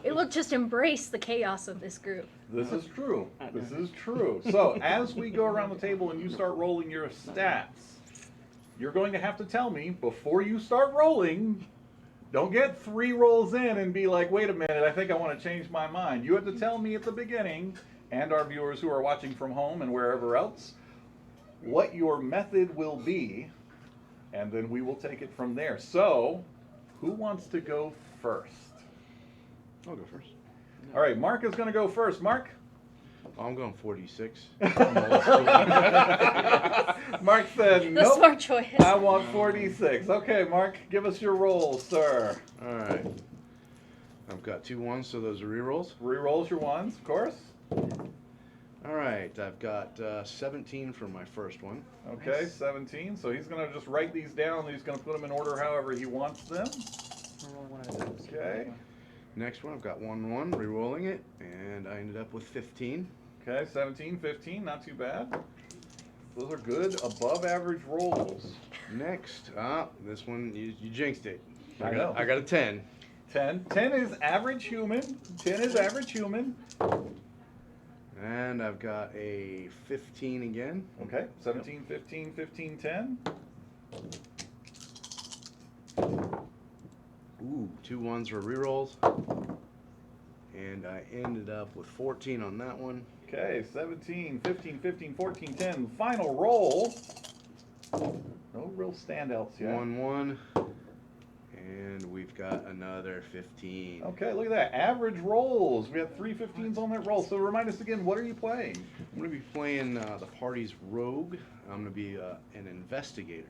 it will just embrace the chaos of this group. This is true. This is true. So as we go around the table and you start rolling your stats, you're going to have to tell me before you start rolling. Don't get 3 rolls in and be like, wait a minute, I think I want to change my mind. You have to tell me at the beginning, and our viewers who are watching from home and wherever else, what your method will be, and then we will take it from there. So, who wants to go first? I'll go first. All right, Mark is going to go first. Mark? Oh, I'm going 46. Mark said, The nope, smart choice. I want 46. Okay, Mark, give us your rolls, sir. All right. I've got 2 1s, so those are rerolls. Rerolls your ones, of course. All right, I've got 17 for my first one. Okay, 17. So he's going to just write these down. He's going to put them in order however he wants them. Okay. Next one, I've got 1 1, rerolling it, and I ended up with 15. Okay, 17, 15, not too bad. Those are good, above average rolls. Next, this one, you jinxed it. I know. I got a 10. 10. 10 is average human. 10 is average human. And I've got a 15 again. Okay, 17, 15, 15, 10. Ooh, 2 1s for rerolls. And I ended up with 14 on that one. Okay, 17, 15, 15, 14, 10. Final roll. No real standouts yet. 1 1. And and we've got another 15. Okay, look at that. Average rolls. We have 3 15s on that roll. So remind us again, what are you playing? I'm going to be playing the party's rogue. I'm going to be an investigator.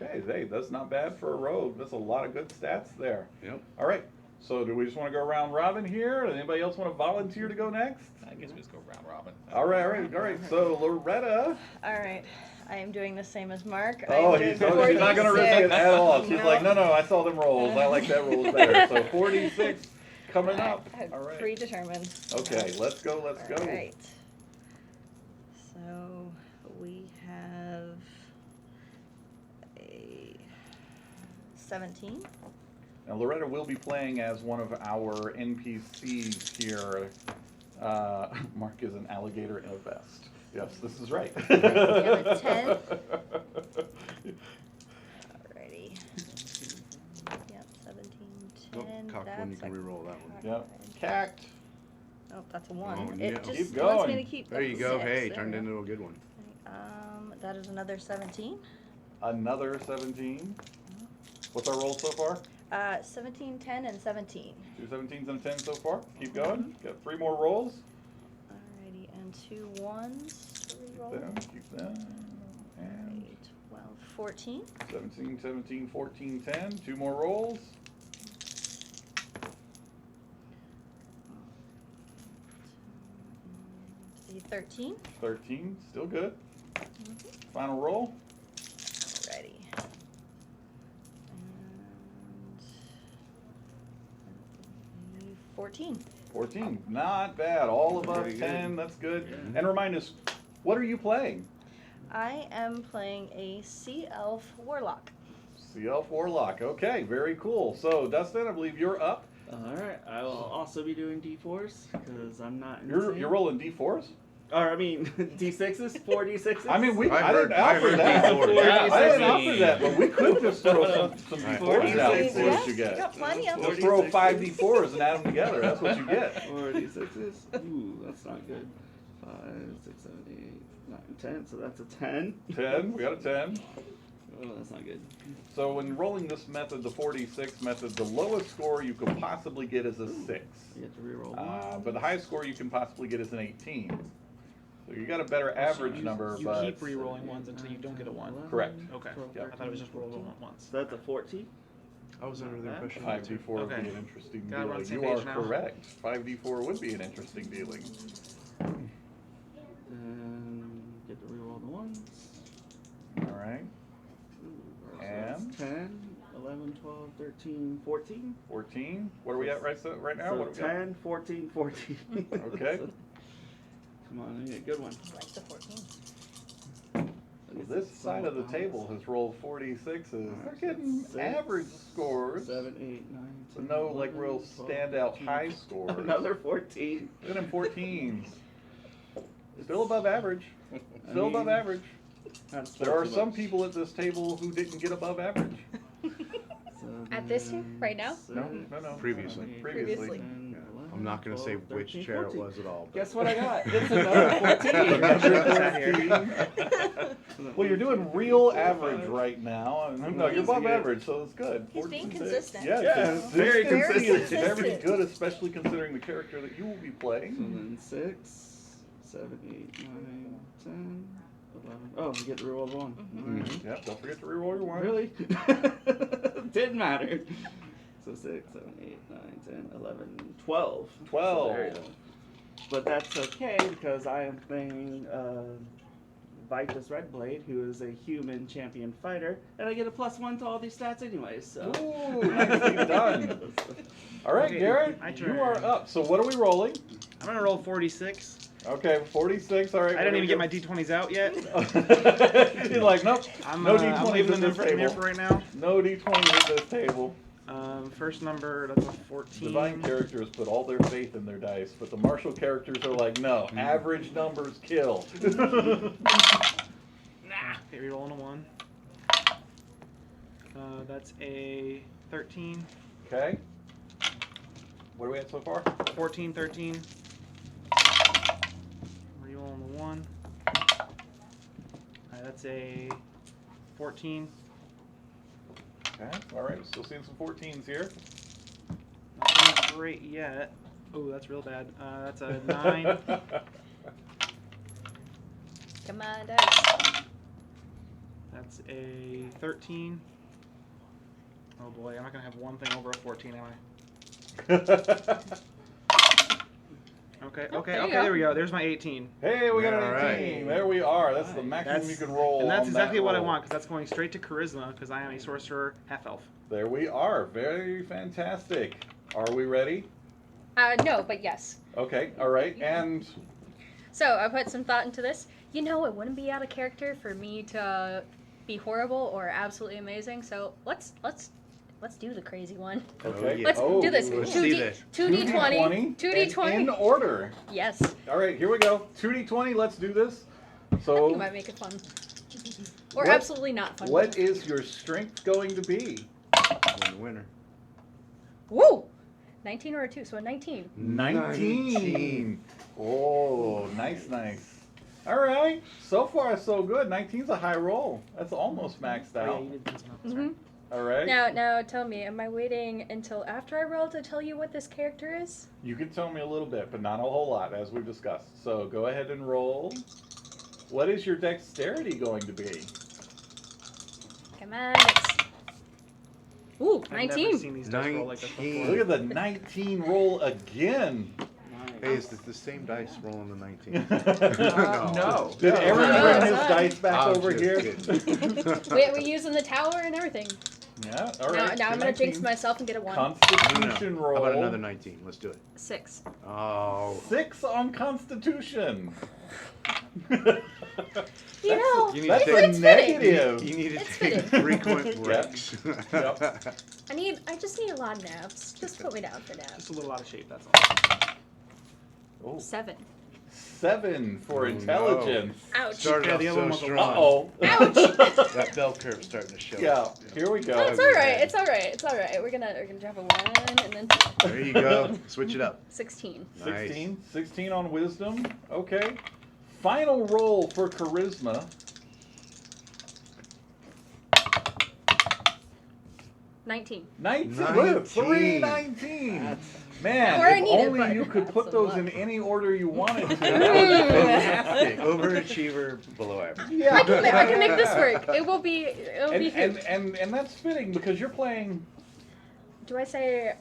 Okay, hey, that's not bad for a rogue. That's a lot of good stats there. Yep. All right. So do we just want to go round robin here? Does anybody else want to volunteer to go next? I guess we just go round robin. All right. So Loretta. All right. I am doing the same as Mark. Oh, I'm doing she's not going to risk it 46. at all. She's No. like, no, I saw them rolls. I like that rolls better. So 46 coming Alright, up. I'm All right. predetermined. Okay, let's go. All right. So we have a 17. Now Loretta will be playing as one of our NPCs here. Mark is an alligator in a vest. Yes, this is right. have a 10. Alrighty. Yep, 17, 10. Oh, cock one, you that's can a re-roll that one. Yep. Cact. Oh, that's a 1. Oh, It yeah. just Keep wants going. me to keep There you the go. 6. Hey, There turned we go. into a good one. That is another 17. Another 17. What's our roll so far? 17, 10, and 17. 2 17s and a 10 so far. Keep going. Got 3 more rolls. Alrighty, and 2 1s to reroll. Them, keep them. And Alright, 12, 14. 17, 17, 14, 10. 2 more rolls. 13. 13. Still good. Final roll. Alrighty. And 14. 14. Not bad. All above Very good. 10. That's good. And remind us, what are you playing? I am playing a Sea Elf Warlock. Sea Elf Warlock. Okay, very cool. So, Dustin, I believe you're up. Alright, I will also be doing D4s because I'm not You're insane. rolling D4s? Or, I mean, D6s? 4 D6s? I mean, I I heard- didn't I offer heard that. D4s. Yeah, I didn't offer 4D6s. that, but we could just throw some Right. D4s out 4D6s. for Yeah, what you get. got plenty of Just them. throw 4D6s. 5 D4s and add them together. That's what you get. 4 D6s? Ooh, that's not good. 5, 6, 7, 8, 9, 10. So that's a 10. 10. We got a 10. Oh, that's not good. So when rolling this method, the 46 method, the lowest score you could possibly get is a 6. You have to reroll one. But the highest score you can possibly get is an 18. So you got a better average number, You but keep re-rolling ones until you don't get a 1. Correct. Okay. Yep. I thought it was just roll one once. So that's a 14. I was under the impression 5d4 would Okay. be an interesting Glad we're on dealing. the same You are page now. correct. 5d4 would be an interesting dealing. And get to reroll the ones. All right. Ooh, so And? that's 10, 11, 12, 13, 14. 14. What are we at right now? So What do we got? 10, 14, 14. Okay. So- come on, I need a good one. I like the 14. This side of the table has rolled 46s. They're getting Six, average scores. 7, 8, 9, 10. But no, like, real 12, standout 13. high scores. Another 14. Look at them 14s. Still above average. Still I above mean, average. That's There are too some much. people at this table who didn't get above average. At this here? Right now? No. Previously. Previously. I'm not going to say which chair it was at all. But Guess what I got? It's another 14. Another 14. Well, you're doing real average right now. No, you're above average, so it's good. He's being 14, consistent. Yeah, Yeah, consistent very is consistent. very good, especially considering the character that you will be So playing. then 6, 7, 8, 9, 10, 11. Oh, you get to reroll one. Alright. Yep, don't forget to reroll your one. Really? Didn't matter. So 6, 7, 8, 9, 10, 11, 12. 12. So there you go. But that's okay because I am playing Vitus Redblade, who is a human champion fighter, and I get a +1 to all these stats anyways. So. Ooh, nicely done. All right, Okay, Garrett, my you turn. are up. So what are we rolling? I'm gonna roll 46. Okay, 46. All right. I didn't even get my d20s out yet. He's like, nope. I'm, No I'm D20s leaving at them this in here table. for right now. No D20s at this table. First number, that's a 14. Divine characters put all their faith in their dice, but the martial characters are like, no, average numbers kill. Nah. Okay, rerolling a 1. That's a 13. Okay. What are we at so far? 14, 13. Rerolling the 1. Alright, that's a 14. Okay, all right, still seeing some 14s here. Nothing great yet. Oh, that's real bad. That's a 9. Come on, dice. That's a 13. Oh boy, I'm not gonna have one thing over a 14, am I? Okay, Oh, okay, there you okay, go. there we go. There's my 18. Hey, we got an All 18. right. There we are. That's the maximum you can roll. And that's on exactly that what I roll. want, because that's going straight to charisma, because I am a sorcerer half-elf. There we are. Very fantastic. Are we ready? No, but yes. Okay, all right. And So I put some thought into this. You know, it wouldn't be out of character for me to be horrible or absolutely amazing. So let's do the crazy one. okay. yeah. Let's do this. let's see 2D, this. 2d20. 2d20. In order. Yes. All right, here we go. 2d20. Let's do this. I think So, you might make it fun. Or What- absolutely not fun. what is your strength going to be? Winner. Woo! 19 or a 2, so a 19. 19. Oh, nice, nice. All right. So far, so good. 19's a high roll. That's almost maxed Oh, yeah, out. you did pencil notes, Mm-hmm. right? All right. Now tell me, am I waiting until after I roll to tell you what this character is? You can tell me a little bit, but not a whole lot, as we've discussed. So go ahead and roll. What is your dexterity going to be? Come on, it's... Ooh, I've never 19. seen these dice roll like this 19. before. Look at the 19 roll again. Hey, is it the same dice rolling the 19? No. Did No. Aaron No, bring it's his not. dice back I'm over just here? kidding. We're using the tower and everything. Yeah, all right. Now I'm gonna 19. jinx myself and get a 1. Constitution No. roll. How about another 19? Let's do it. 6. Oh. 6 on Constitution. You know, You need That's to a take, it's fitting. negative. you need to It's take fitting. frequent breaks. Yep. I just need a lot of naps. Just put me down for naps. Just a little out of shape, that's all. Oh, 7. 7 for Oh, no. intelligence. Ouch. Started Yeah, off the other one so was a strong. Uh-oh. That bell curve's starting to show. Yeah, here we go. No, it's alright. It's alright. It's alright. We're gonna drop a 1 and then 2. There you go. Switch it up. 16. 16. 16 on wisdom. Okay. Final roll for charisma. Nineteen. 19. Look, 3 19. Man, Where I if need it, only but you could not put so those in much. any order you wanted to. That would be fantastic. Overachiever, below average. Yeah. I can make this work. It will be. It'll be huge. And that's fitting because you're playing. Do I say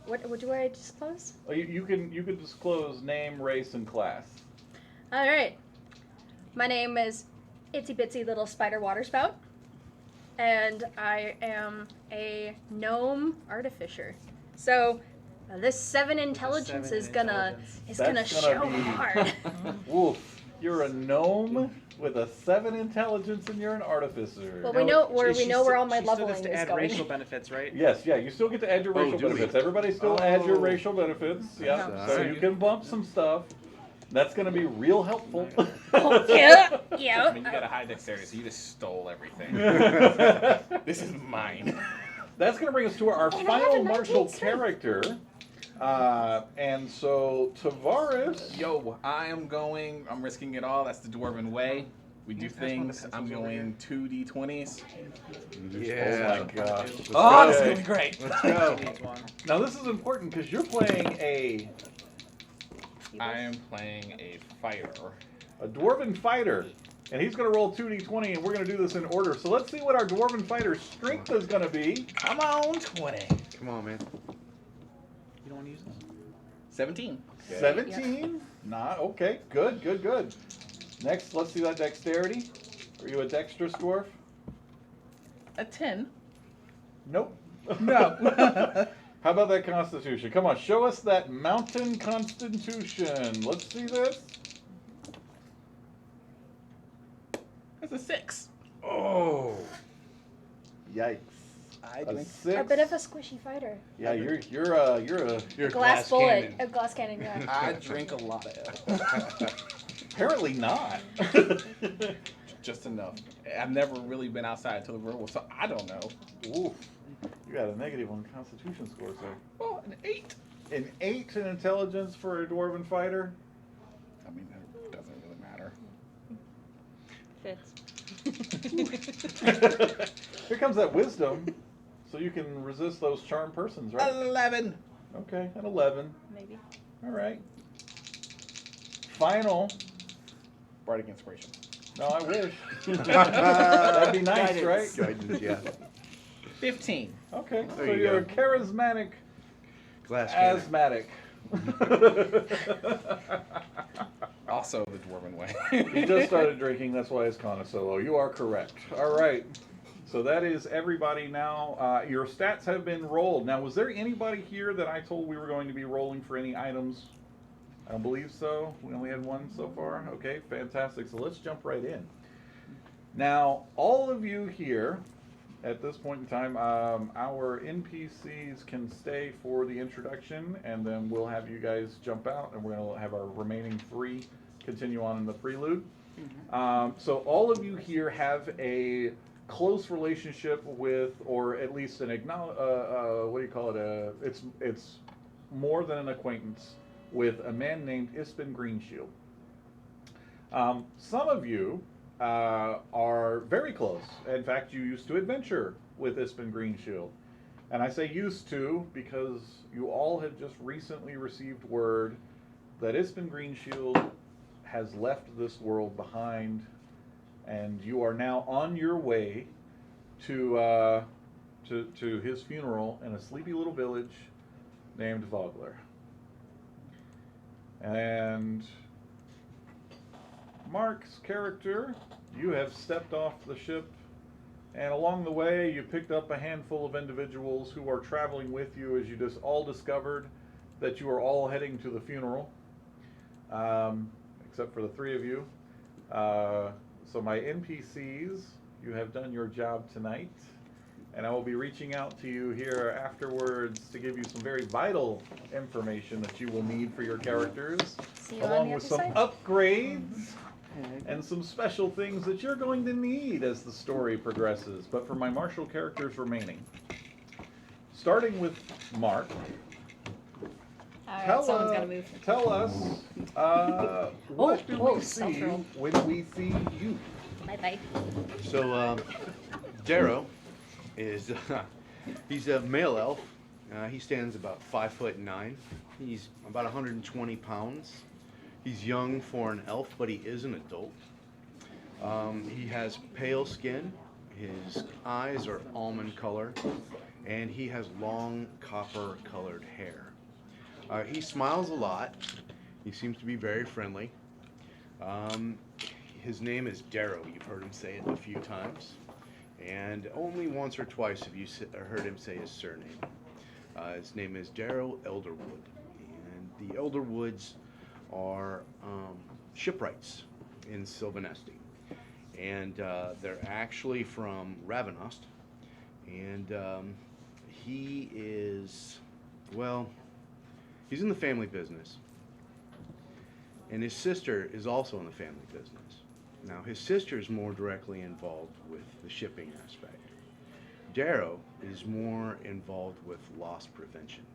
what do I disclose? You can disclose name, race, and class. All right. My name is Itsy Bitsy Little Spider Waterspout, and I am a gnome artificer. So this 7 intelligence Seven is gonna That's show gonna be- hard. Wolf, you're a gnome with a 7 intelligence, and you're an artificer. Well, we know where all my she still leveling gets to is add going. racial benefits, right? Yes, yeah, you still get to add your Oh, racial do we? benefits. Everybody still adds your Oh. racial benefits. Yeah, That's so alright. you can bump some stuff. That's gonna be real helpful. Yeah, I yeah. mean, you got a high dexterity, so you just stole everything. That's This is mine. gonna bring us to our And I have final a 19 martial strength. character. And so Tavares. Yo, I'm risking it all. That's the Dwarven way. We do Pass one of the things. I'm pencils over going 2d20s. Yeah. Oh my gosh. Oh, this is Okay. gonna be great. Let's go. Needs one. Now this is important because you're playing a I am playing a fighter. dwarven fighter, and he's going to roll 2d20, and we're going to do this in order. So let's see what our dwarven fighter's strength is going to be. Come on, 20. Come on, man. You don't want to use this? 17. 17. Not okay. Good, good, good. Next, let's see that dexterity. Are you a dexterous dwarf? A 10. Nope. No. How about that constitution? Come on, show us that mountain constitution. Let's see this. That's a 6. Oh. Yikes. I A drink. 6. A bit of a squishy fighter. Yeah, you're a You're a Glass bullet. cannon. A glass cannon, yeah. I drink a lot of ale. apparently not. Just enough. I've never really been outside until the werewolf, so I don't know. Ooh, you got a negative on constitution score, sir. Oh, an 8. An 8 in intelligence for a dwarven fighter. I mean, that doesn't really matter. Fits. Here comes that wisdom, so you can resist those charmed persons, right? 11. Okay, at 11. Maybe. All right. Final. Bardic inspiration. No, I wish. That'd be nice, Guidance. right? Guidance, yeah. 15. Okay, There so you you're go. charismatic, Glass cannon. asthmatic. Also the dwarven way. He just started drinking, that's why it's Connoisseur. You are correct. All right. So that is everybody now. Your stats have been rolled. Now, was there anybody here that I told we were going to be rolling for any items? I don't believe so. We only had one so far. Okay, fantastic. So let's jump right in. Now, all of you here, at this point in time, our NPCs can stay for the introduction, and then we'll have you guys jump out, and we're going to have our remaining 3 continue on in the prelude. So all of you here have a close relationship with, or at least an what do you call it? It's more than an acquaintance with a man named Ispin Greenshield. Some of you are very close. In fact, you used to adventure with Ispin Greenshield. And I say used to because you all have just recently received word that Ispin Greenshield has left this world behind, and you are now on your way to his funeral in a sleepy little village named Vogler. And Mark's character, you have stepped off the ship, and along the way you picked up a handful of individuals who are traveling with you, as you just all discovered that you are all heading to the funeral, except for the 3 of you. So my NPCs, you have done your job tonight, and I will be reaching out to you here afterwards to give you some very vital information that you will need for your characters, See you on along the with other some side. upgrades and some special things that you're going to need as the story progresses. But for my martial characters remaining, starting with Mark, Alright, someone's gotta move. tell us what do we self see roll. when we see you? Bye bye. So, Darrow is, he's a male elf. He stands about 5'9". He's about 120 pounds. He's young for an elf, but he is an adult. He has pale skin. His eyes are almond color, and he has long copper colored hair. He smiles a lot. He seems to be very friendly. His name is Darrow. You've heard him say it a few times. And only once or twice have you heard him say his surname. His name is Darrow Elderwood. And the Elderwoods are shipwrights in Sylvanesti. And they're actually from Ravenost. And he is, well, he's in the family business. And his sister is also in the family business. Now, his sister is more directly involved with the shipping aspect. Darrow is more involved with loss prevention.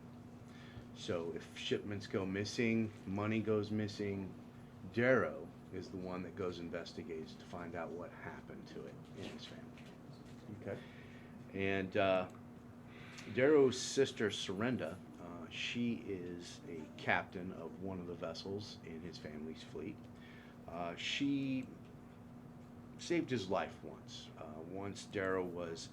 So if shipments go missing, money goes missing, Darrow is the one that goes investigates to find out what happened to it in his family. Okay. And Darrow's sister, Surrenda, she is a captain of one of the vessels in his family's fleet. She saved his life once. Once Darrow was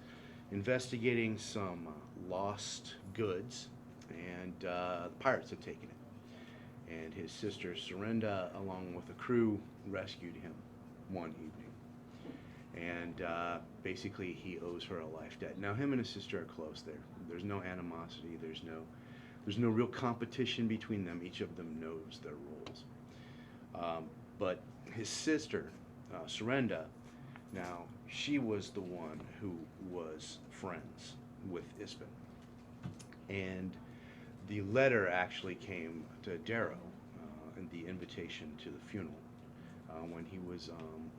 investigating some lost goods, and the pirates had taken it. And his sister, Surrenda, along with the crew, rescued him one evening. And basically, he owes her a life debt. Now, him and his sister are close there. There's no animosity. There's no real competition between them. Each of them knows their roles. But his sister, Surrenda, now, she was the one who was friends with Ispin. And the letter actually came to Darrow, and the invitation to the funeral, when he was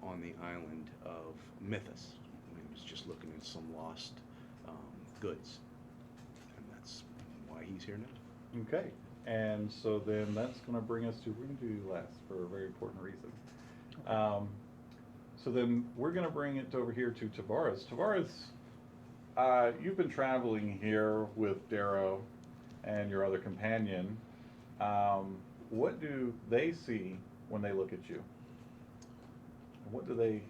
on the island of Mythos. He was just looking at some lost goods. And that's why he's here now. Okay. And so then that's going to bring us to, we're going to do last for a very important reason. So then we're going to bring it over here to Tavares. Tavares, you've been traveling here with Darrow and your other companion. What do they see when they look at you? What do they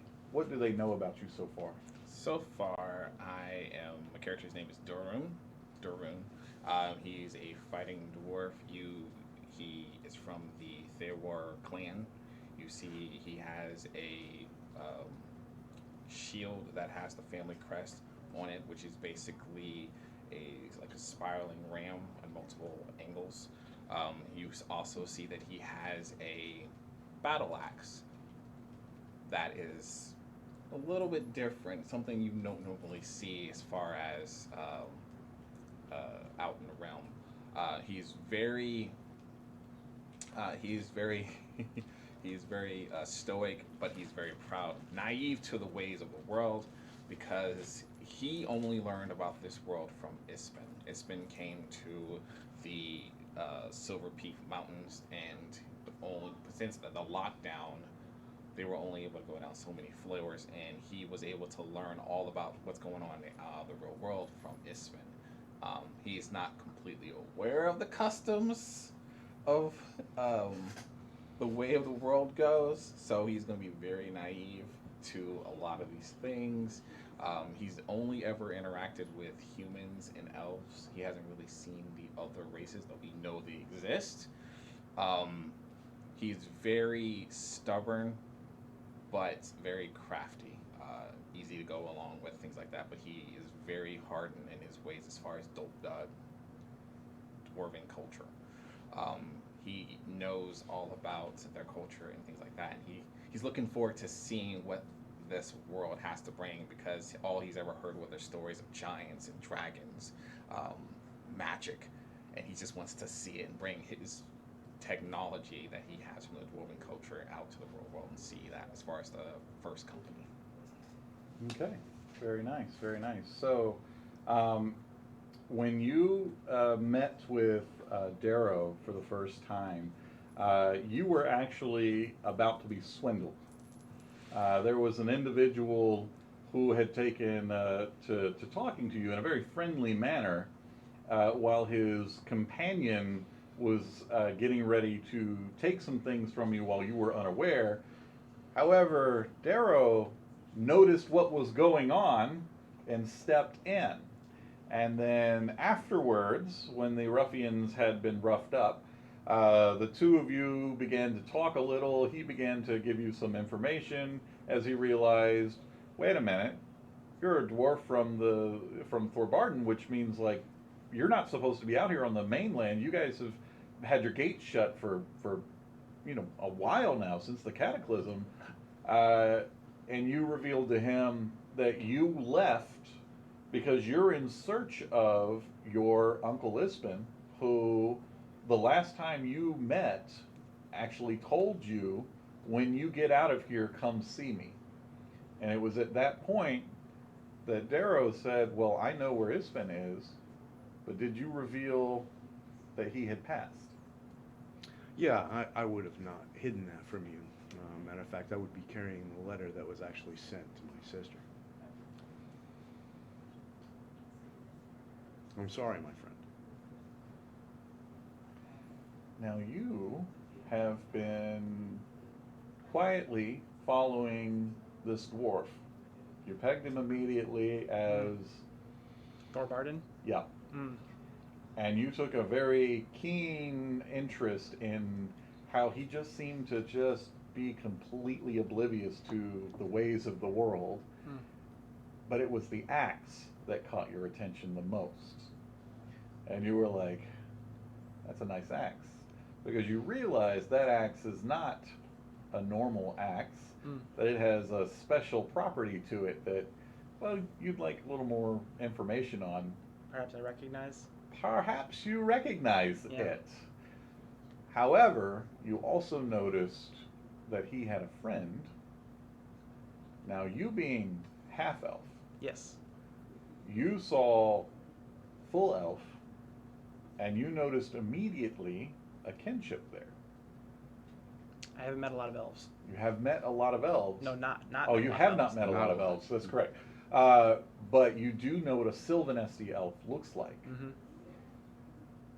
know about you so far? So far, my character's name is Durun. He's a fighting dwarf. He is from the Thewar clan. You see, he has a shield that has the family crest on it, which is basically like a spiraling ram on multiple angles. You also see that he has a battle axe that is a little bit different, something you don't normally see as far as out in the realm. He's very he's very stoic, but he's very proud, naive to the ways of the world, because he only learned about this world from Ispen. Ispen came to the Silver Peak Mountains, and since the lockdown, they were only able to go down so many floors, and he was able to learn all about what's going on in the real world from Ispen. He's not completely aware of the customs of the way of the world goes, so he's going to be very naive to a lot of these things. He's only ever interacted with humans and elves. He hasn't really seen the other races that we know they exist. He's very stubborn, but very crafty. Easy to go along with, things like that, but he is very hardened in his ways as far as dwarven culture. He knows all about their culture and things like that, and he's looking forward to seeing what this world has to bring, because all he's ever heard were the stories of giants and dragons, magic, and he just wants to see it and bring his technology that he has from the dwarven culture out to the real world and see that as far as the first company. Okay, very nice, very nice. So, when you met with Darrow for the first time, you were actually about to be swindled. There was an individual who had taken to talking to you in a very friendly manner, while his companion was getting ready to take some things from you while you were unaware. However, Darrow noticed what was going on and stepped in. And then afterwards, when the ruffians had been roughed up, the two of you began to talk a little. He began to give you some information as he realized, wait a minute, you're a dwarf from Thorbarden, which means, like, you're not supposed to be out here on the mainland. You guys have had your gates shut for a while now, since the Cataclysm. And you revealed to him that you left because you're in search of your Uncle Ispen, who the last time you met actually told you, when you get out of here, come see me. And it was at that point that Darrow said, well, I know where Ispen is, but did you reveal that he had passed? Yeah, I would have not hidden that from you. Matter of fact, I would be carrying the letter that was actually sent to my sister. I'm sorry, my friend. Now you have been quietly following this dwarf. You pegged him immediately as... Thorbarden? Yeah. Mm. And you took a very keen interest in how he just seemed to just be completely oblivious to the ways of the world. Mm. But it was the axe that caught your attention the most. And you were like, that's a nice axe. Because you realize that axe is not a normal axe, that it has a special property to it that, well, you'd like a little more information on. Perhaps I recognize? Perhaps you recognize Yeah. it. However, you also noticed that he had a friend. Now, you being half-elf, Yes. you saw full elf, and you noticed immediately a kinship there. I haven't met a lot of elves. You have met a lot of elves. No, not. Oh, met a you lot have of not elves. met a Not lot a of lot. elves. That's correct. But you do know what a Sylvanesti elf looks like. Mm-hmm.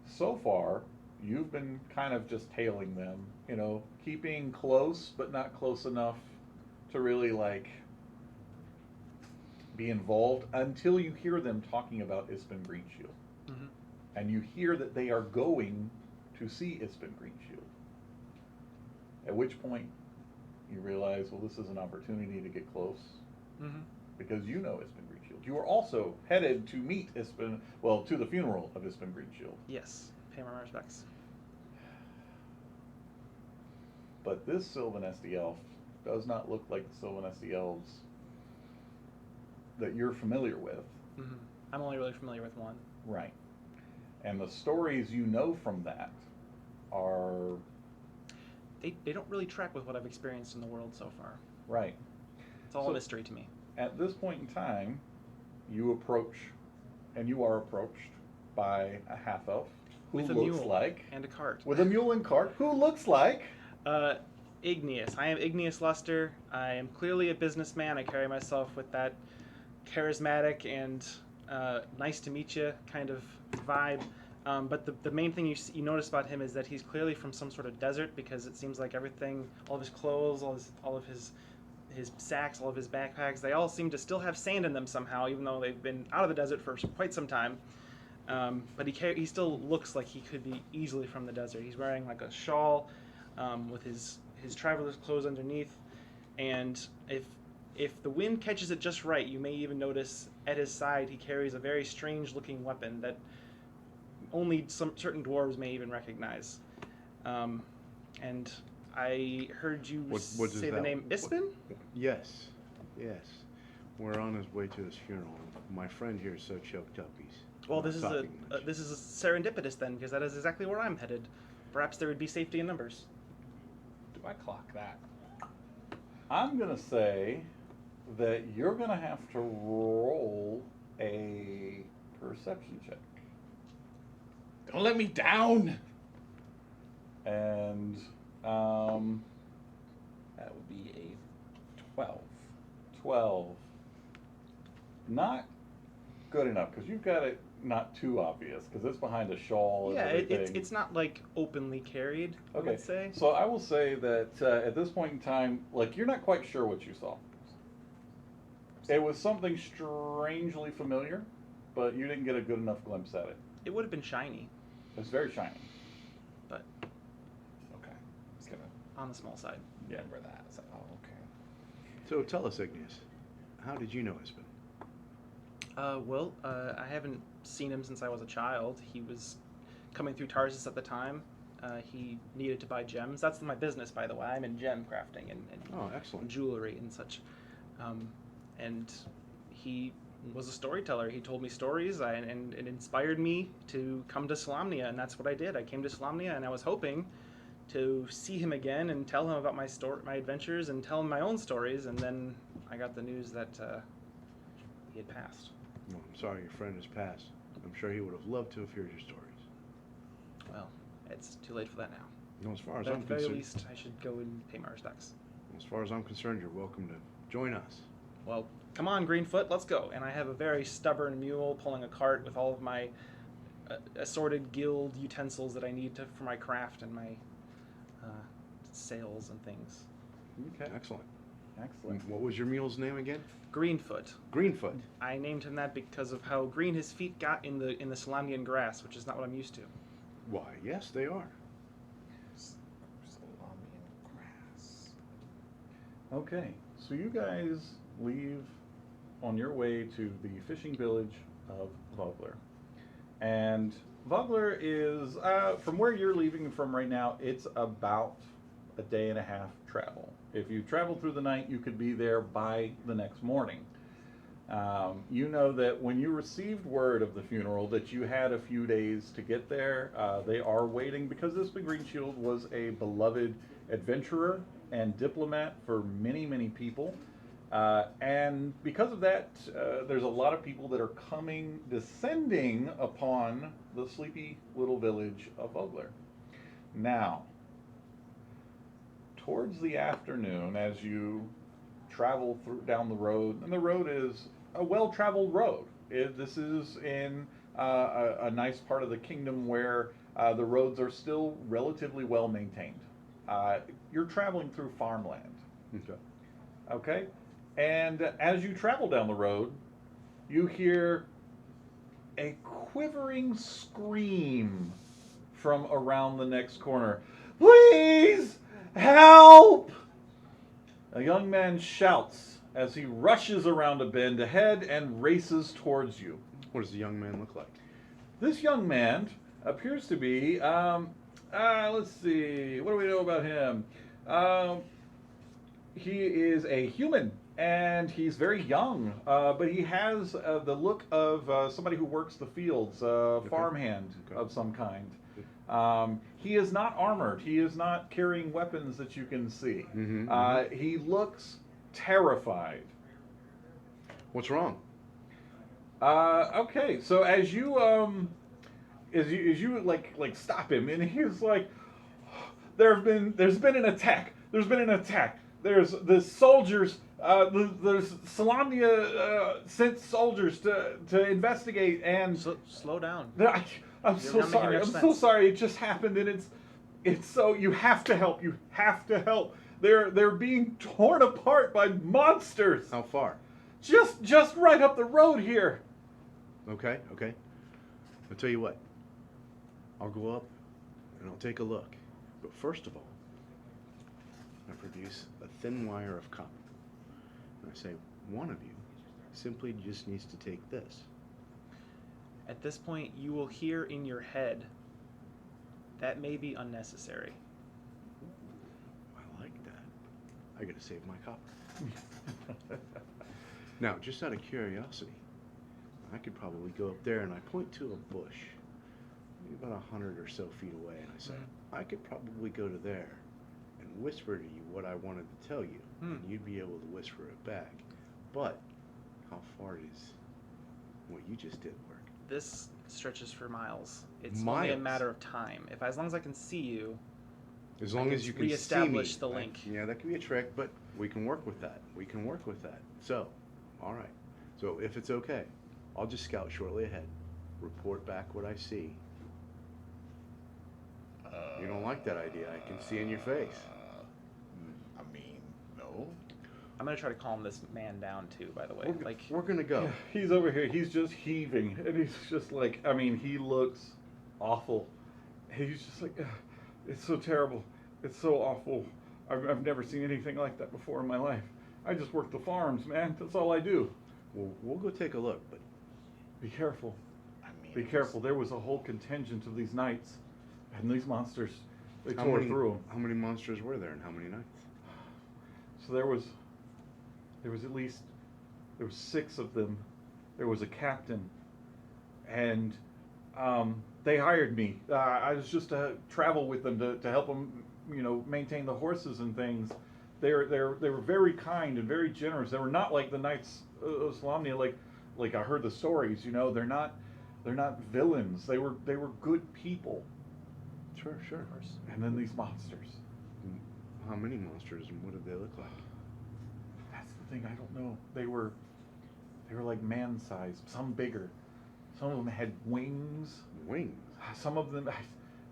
So far, you've been kind of just tailing them, you know, keeping close, but not close enough to really like be involved until you hear them talking about Ispen Greenshield. Mm-hmm. And you hear that they are going to see Ispen Greenshield. At which point, you realize, well, this is an opportunity to get close. Mm-hmm. Because you know Ispen Greenshield. You are also headed to meet Ispen, well, to the funeral of Ispen Greenshield. Yes. Pay my respects. But this Sylvanesti elf does not look like the Sylvanesti elves that you're familiar with. Mm-hmm. I'm only really familiar with one. Right. And the stories you know from that are They don't really track with what I've experienced in the world so far. right. It's all So- a mystery to me. At this point in time, you approach, and you are approached by a half elf who With a looks mule like, and a cart. with a mule and cart, who looks like, Igneous. I am Igneous Luster. I am clearly a businessman. I carry myself with that charismatic and nice to meet you kind of vibe. But the main thing you notice about him is that he's clearly from some sort of desert, because it seems like everything, all of his clothes, all of his sacks, all of his backpacks, they all seem to still have sand in them somehow, even though they've been out of the desert for quite some time. But he still looks like he could be easily from the desert. He's wearing like a shawl with his traveler's clothes underneath, and if the wind catches it just right, you may even notice at his side he carries a very strange looking weapon that only some certain dwarves may even recognize. And I heard you What is say the that? name Ispen? Yes, yes. We're on his way to his funeral. My friend here is so choked up he's Well, not this is talking much. this is serendipitous then, because that is exactly where I'm headed. Perhaps there would be safety in numbers. Do I clock that? I'm gonna say that you're gonna have to roll a perception check. Don't let me down. And That would be a 12. 12. Not good enough, because you've got it not too obvious, because it's behind a shawl and Yeah, everything. it's not like openly carried, I Okay, would say. so I will say that at this point in time, like, you're not quite sure what you saw. It was something strangely familiar, but you didn't get a good enough glimpse at it. It would have been shiny, It was very shiny. but Okay. Just gonna on the small side. remember that. So, oh, okay. So tell us, Igneous, how did you know Ispen? I haven't seen him since I was a child. He was coming through Tarsus at the time. He needed to buy gems. That's my business, by the way. I'm in gem crafting and Oh, excellent. jewelry and such. And he was a storyteller. He told me stories, and it inspired me to come to Solamnia, and that's what I did. I came to Solamnia, and I was hoping to see him again and tell him about my adventures, and tell him my own stories. And then I got the news that he had passed. Well, I'm sorry your friend has passed. I'm sure he would have loved to have heard your stories. Well, it's too late for that now. No, as far as But at I'm the very concerned, least, I should go and pay my respects. as far as I'm concerned, you're welcome to join us. Well, come on, Greenfoot, let's go. And I have a very stubborn mule pulling a cart with all of my assorted guild utensils that I need for my craft and my sails and things. Okay, Excellent. excellent. What was your mule's name again? Greenfoot. Greenfoot. I named him that because of how green his feet got in the Solamnian grass, which is not what I'm used to. Why, yes, they are. Salami and grass. Okay, so you guys leave on your way to the fishing village of Vogler. And Vogler is, from where you're leaving from right now, it's about a day and a half travel. If you travel through the night, you could be there by the next morning. You know that when you received word of the funeral that you had a few days to get there. They are waiting because Ispen Greenshield was a beloved adventurer and diplomat for many, many people. And because of that, there's a lot of people that are descending upon the sleepy little village of Vogler. Now, towards the afternoon, as you travel through down the road, and the road is a well-traveled road. This is in a nice part of the kingdom where the roads are still relatively well maintained. You're traveling through farmland. Okay. Okay? And as you travel down the road, you hear a quivering scream from around the next corner. Please help! A young man shouts as he rushes around a bend ahead and races towards you. What does the young man look like? This young man appears to be, let's see, what do we know about him? He is a human, and he's very young, but he has the look of somebody who works the fields, farmhand of some kind. He is not armored. He is not carrying weapons that you can see. He looks terrified. What's wrong? Okay, so as you like stop him, and he's like, there's been an attack. There's been an attack. There's the soldiers. There's Solamnia sent soldiers to investigate, and Slow down. I'm so sorry. I'm so sorry. It just happened, and it's so you have to help. You have to help. They're being torn apart by monsters. How far? Just right up the road here. Okay. I'll tell you what. I'll go up and I'll take a look. But first of all, I produce a thin wire of copper. And I say, one of you simply just needs to take this. At this point, you will hear in your head, that may be unnecessary. I like that. I gotta save my copper. Now, just out of curiosity, I could probably go up there and I point to a bush, maybe about 100 or so feet away, and I say, I could probably go to there and whisper to you what I wanted to tell you, and you'd be able to whisper it back. But how far does what you just did work? This stretches for miles. It's only a matter of time. As long as I can see you, as long as you can reestablish see me, the link. Yeah, that could be a trick, but we can work with that. So, all right. So if it's okay, I'll just scout shortly ahead, report back what I see. You don't like that idea, I can see in your face. I mean, no. I'm gonna try to calm this man down too, by the way. We're gonna go. Yeah, he's over here. He's just heaving, and he's just like, I mean, he looks awful. He's just like, it's so terrible. It's so awful. I've never seen anything like that before in my life. I just work the farms, man. That's all I do. Well, we'll go take a look, but be careful. I mean, Be careful. There was a whole contingent of these knights, and these monsters, they how tore many, through 'em. How many monsters were there, and how many knights? So there was at least 6 of them. There was a captain, and they hired me. I was just to travel with them to help them, maintain the horses and things. They were very kind and very generous. They were not like the Knights of Solamnia, like I heard the stories. They're not villains. They were good people. Sure. And then these monsters. How many monsters, and what did they look like? That's the thing. I don't know. They were like man-sized. Some bigger. Some of them had wings. Wings. Some of them,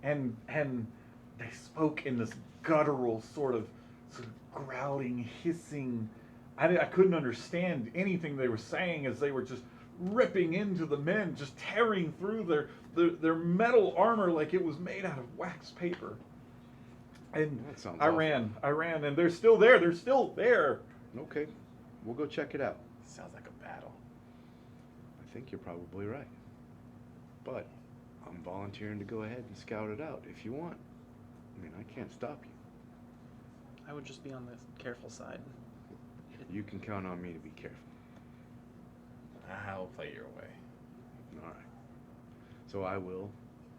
and they spoke in this guttural sort of growling, hissing. I couldn't understand anything they were saying as they were just ripping into the men, just tearing through their metal armor like it was made out of wax paper. And That sounds I awful. ran, and they're still there. They're still there. Okay, we'll go check it out. sounds like a battle. I think you're probably right. But I'm volunteering to go ahead and scout it out if you want. I mean, I can't stop you. I would just be on the careful side. You can count on me to be careful. I'll play your way. All right. So I will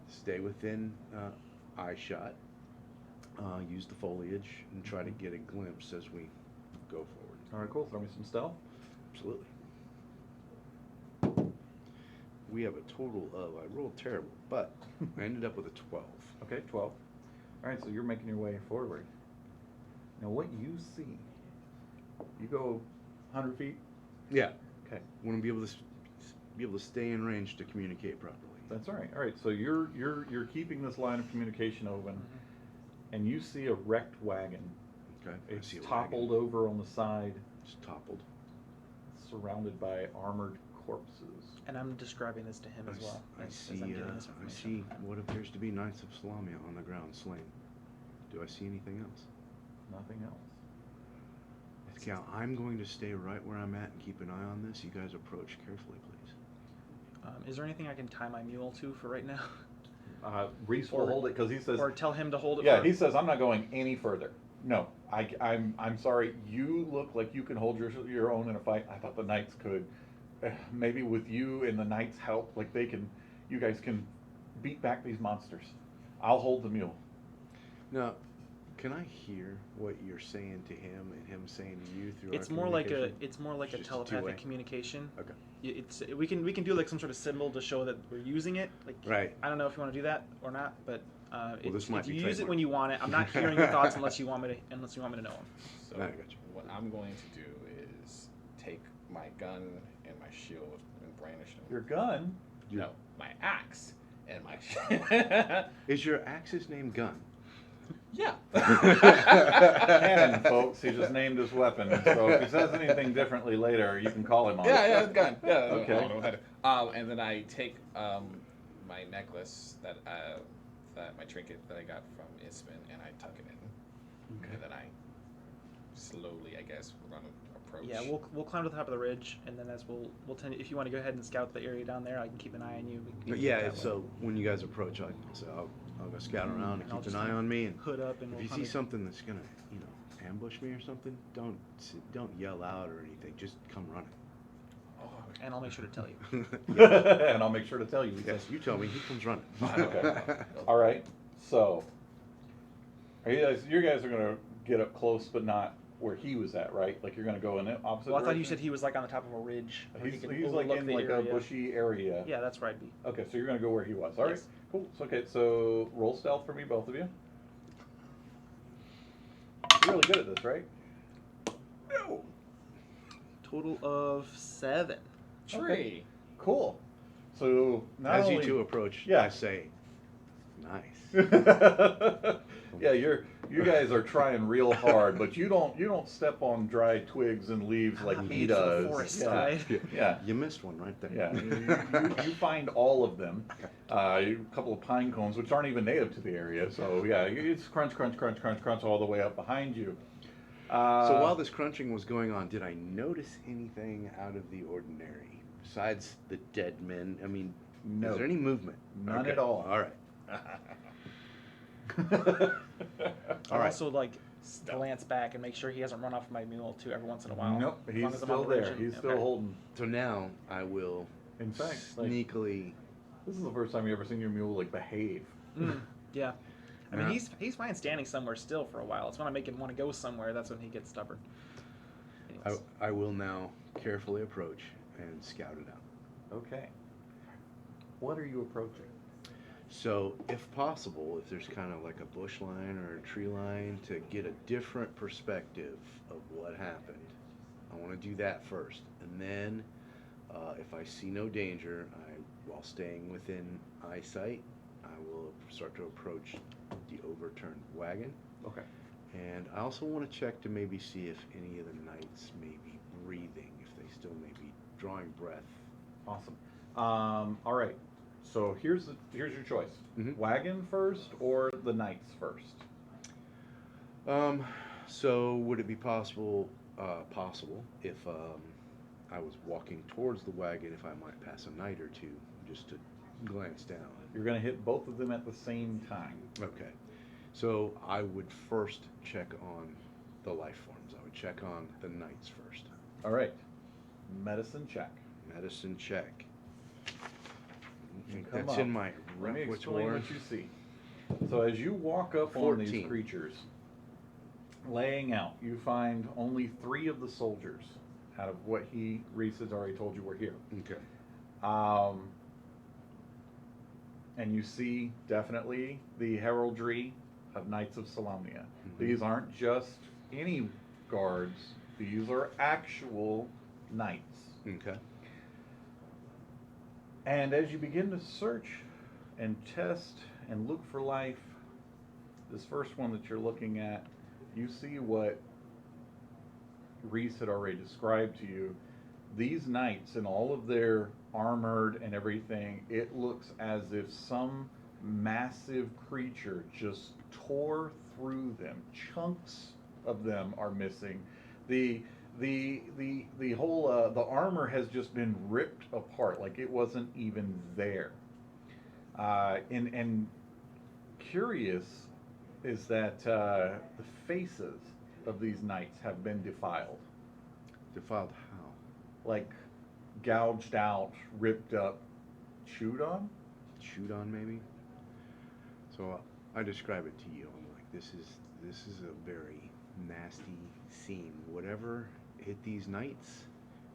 stay within eye shot, use the foliage, and try to get a glimpse as we go forward. All right, cool. Throw me some stealth. Absolutely. We have a total of, I rolled terrible, but I ended up with a 12. Okay, 12. All right, so you're making your way forward. Now, what you see, you go 100 feet. Yeah. Okay. Want to be able to stay in range to communicate properly. That's all right. All right. So you're keeping this line of communication open, and you see a wrecked wagon. Okay. I It's see a toppled wagon. over on the side, It's toppled. surrounded by armored corpses. And I'm describing this to him as well. I as see. I'm getting this I information. see what appears to be Knights of Salamia on the ground, slain. Do I see anything else? Nothing else. Scout, I'm going to stay right where I'm at and keep an eye on this. You guys approach carefully, please. Is there anything I can tie my mule to for right now? Reese will Or- hold it because he says. Or tell him to hold it Yeah, for... he says I'm not going any further. No, I'm sorry. You look like you can hold your own in a fight. I thought the knights could. Maybe with you and the knights' help, like you guys can beat back these monsters. I'll hold the mule. Now, can I hear what you're saying to him and him saying to you through It's our more like a communication? Just a telepathic two-way? communication. Okay. It's we can do like some sort of symbol to show that we're using it. Like Right. I don't know if you want to do that or not, but this might if be you use it trademarked. when you want it. I'm not hearing your thoughts unless you want me to know them. So I got you. what I'm going to do is take my gun and my shield and brandish them. Your gun. No, my axe and my Is your axe's name Gun? yeah. Cannon, folks. He just named his weapon. So if he says anything differently later, you can call him on it. Yeah, gun. Yeah. Okay. I don't know and then I take my necklace that my trinket that I got from Isman and I tuck it in, and then I slowly, I guess, run approach. Yeah, we'll climb to the top of the ridge, and then as we'll tend. If you want to go ahead and scout the area down there, I can keep an eye on you. We can do it Yeah, that way. so when you guys approach, I'll go scout around and I'll keep an just eye on me. And hood up and if we'll you see kinda- something that's gonna, ambush me or something, don't yell out or anything. Just come running. and I'll make sure to tell you. And I'll make sure to tell you. Yes, you tell me. He comes running. Okay. All right. So, you guys are gonna get up close, but not where he was at, right? Like you're gonna go in the opposite. Well, I thought you direction? said he was like on the top of a ridge. where he He's could like overlook in the like a area. bushy area. Yeah, that's where I'd be. Okay, so you're gonna go where he was. All right. Yes. Cool. So, okay, so roll stealth for me, both of you. You're really good at this, right? No. Total of 7. Tree. Okay. Cool. So not As only you two approach, Yeah. I say, "Nice." yeah, you guys are trying real hard, but you don't step on dry twigs and leaves like he Made for the does. forest, yeah. right? Yeah. You missed one right there. Yeah, you find all of them. A couple of pine cones, which aren't even native to the area. So yeah, it's crunch, crunch, crunch, crunch, crunch all the way up behind you. So while this crunching was going on, did I notice anything out of the ordinary besides the dead men? I mean, No. is there any movement? None Okay. at all. All right. I'll right. also like glance back and make sure he hasn't run off my mule too every once in a while. Nope, As long he's as I'm on still the there. ridge and- He's still okay. holding. So now I will In fact, like, sneakily. this is the first time you ever seen your mule like behave. Yeah. I mean, Yeah. he's fine standing somewhere still for a while. It's when I make him want to go somewhere. That's when he gets stubborn. Anyways. I will now carefully approach and scout it out. Okay. What are you approaching? So, if possible, if there's kind of like a bush line or a tree line to get a different perspective of what happened, I want to do that first. And then, if I see no danger, while staying within eyesight, I will start to approach the overturned wagon. Okay. And I also want to check to maybe see if any of the knights may be breathing, if they still may be drawing breath. Awesome. All right. So here's your choice: Mhm. wagon first or the knights first. So would it be possible if I was walking towards the wagon, if I might pass a knight or two, just to glance down? You're going to hit both of them at the same time. Okay. So I would first check on the life forms. I would check on the knights first. All right. Medicine check. Medicine check. I think Come that's up. in my Let me explain repertoire. what you see. So as you walk up on these 14. creatures, laying out, you find only 3 of the soldiers out of what Reese has already told you were here. Okay. And you see definitely the heraldry of Knights of Salamnia. Mhm. These aren't just any guards. These are actual knights. Okay. And as you begin to search and test and look for life, this first one that you're looking at, you see what Reese had already described to you. These knights and all of their armored and everything, it looks as if some massive creature just tore through them. Chunks of them are missing. The whole the armor has just been ripped apart, like it wasn't even there. And curious is that the faces of these knights have been defiled. Defiled how? Like gouged out, ripped up, chewed on. Chewed on, maybe. So I describe it to you. I'm like, this is a very nasty scene. Whatever hit these knights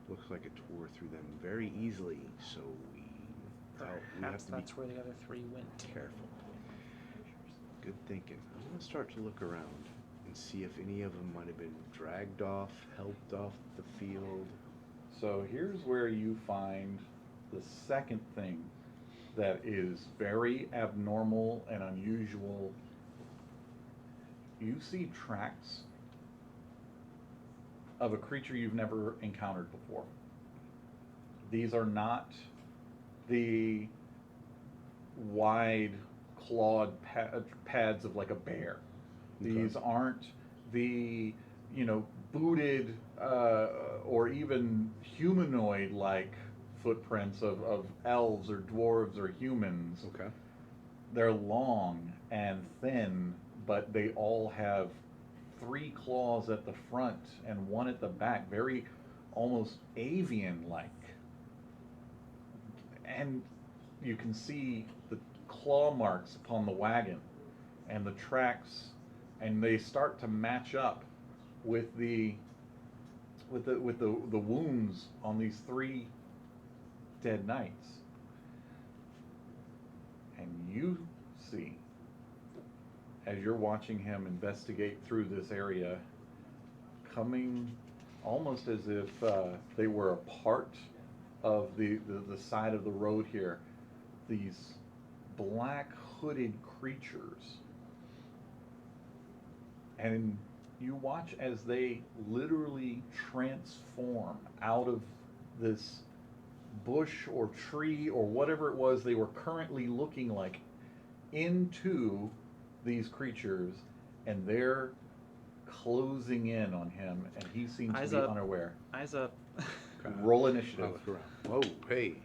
looks like it tore through them very easily. So we thought we have Perhaps to be that's where the other three went. careful. Good thinking. I'm gonna start to look around and see if any of them might have been dragged off, helped off the field. So here's where you find the second thing that is very abnormal and unusual. You see tracks of a creature you've never encountered before. These are not the wide clawed pads of like a bear. These aren't the, booted or even humanoid-like footprints of elves or dwarves or humans. Okay. They're long and thin, but they all have 3 claws at the front and 1 at the back, very almost avian-like. And you can see the claw marks upon the wagon and the tracks, and they start to match up with the wounds on these 3 dead knights. And you see, as you're watching him investigate through this area, coming almost as if they were a part of the side of the road here, these black hooded creatures. And you watch as they literally transform out of this bush or tree or whatever it was they were currently looking like into these creatures, and they're closing in on him, and he seems Eyes to be up. unaware. Eyes up. Roll I'll initiative. look around. Whoa, hey.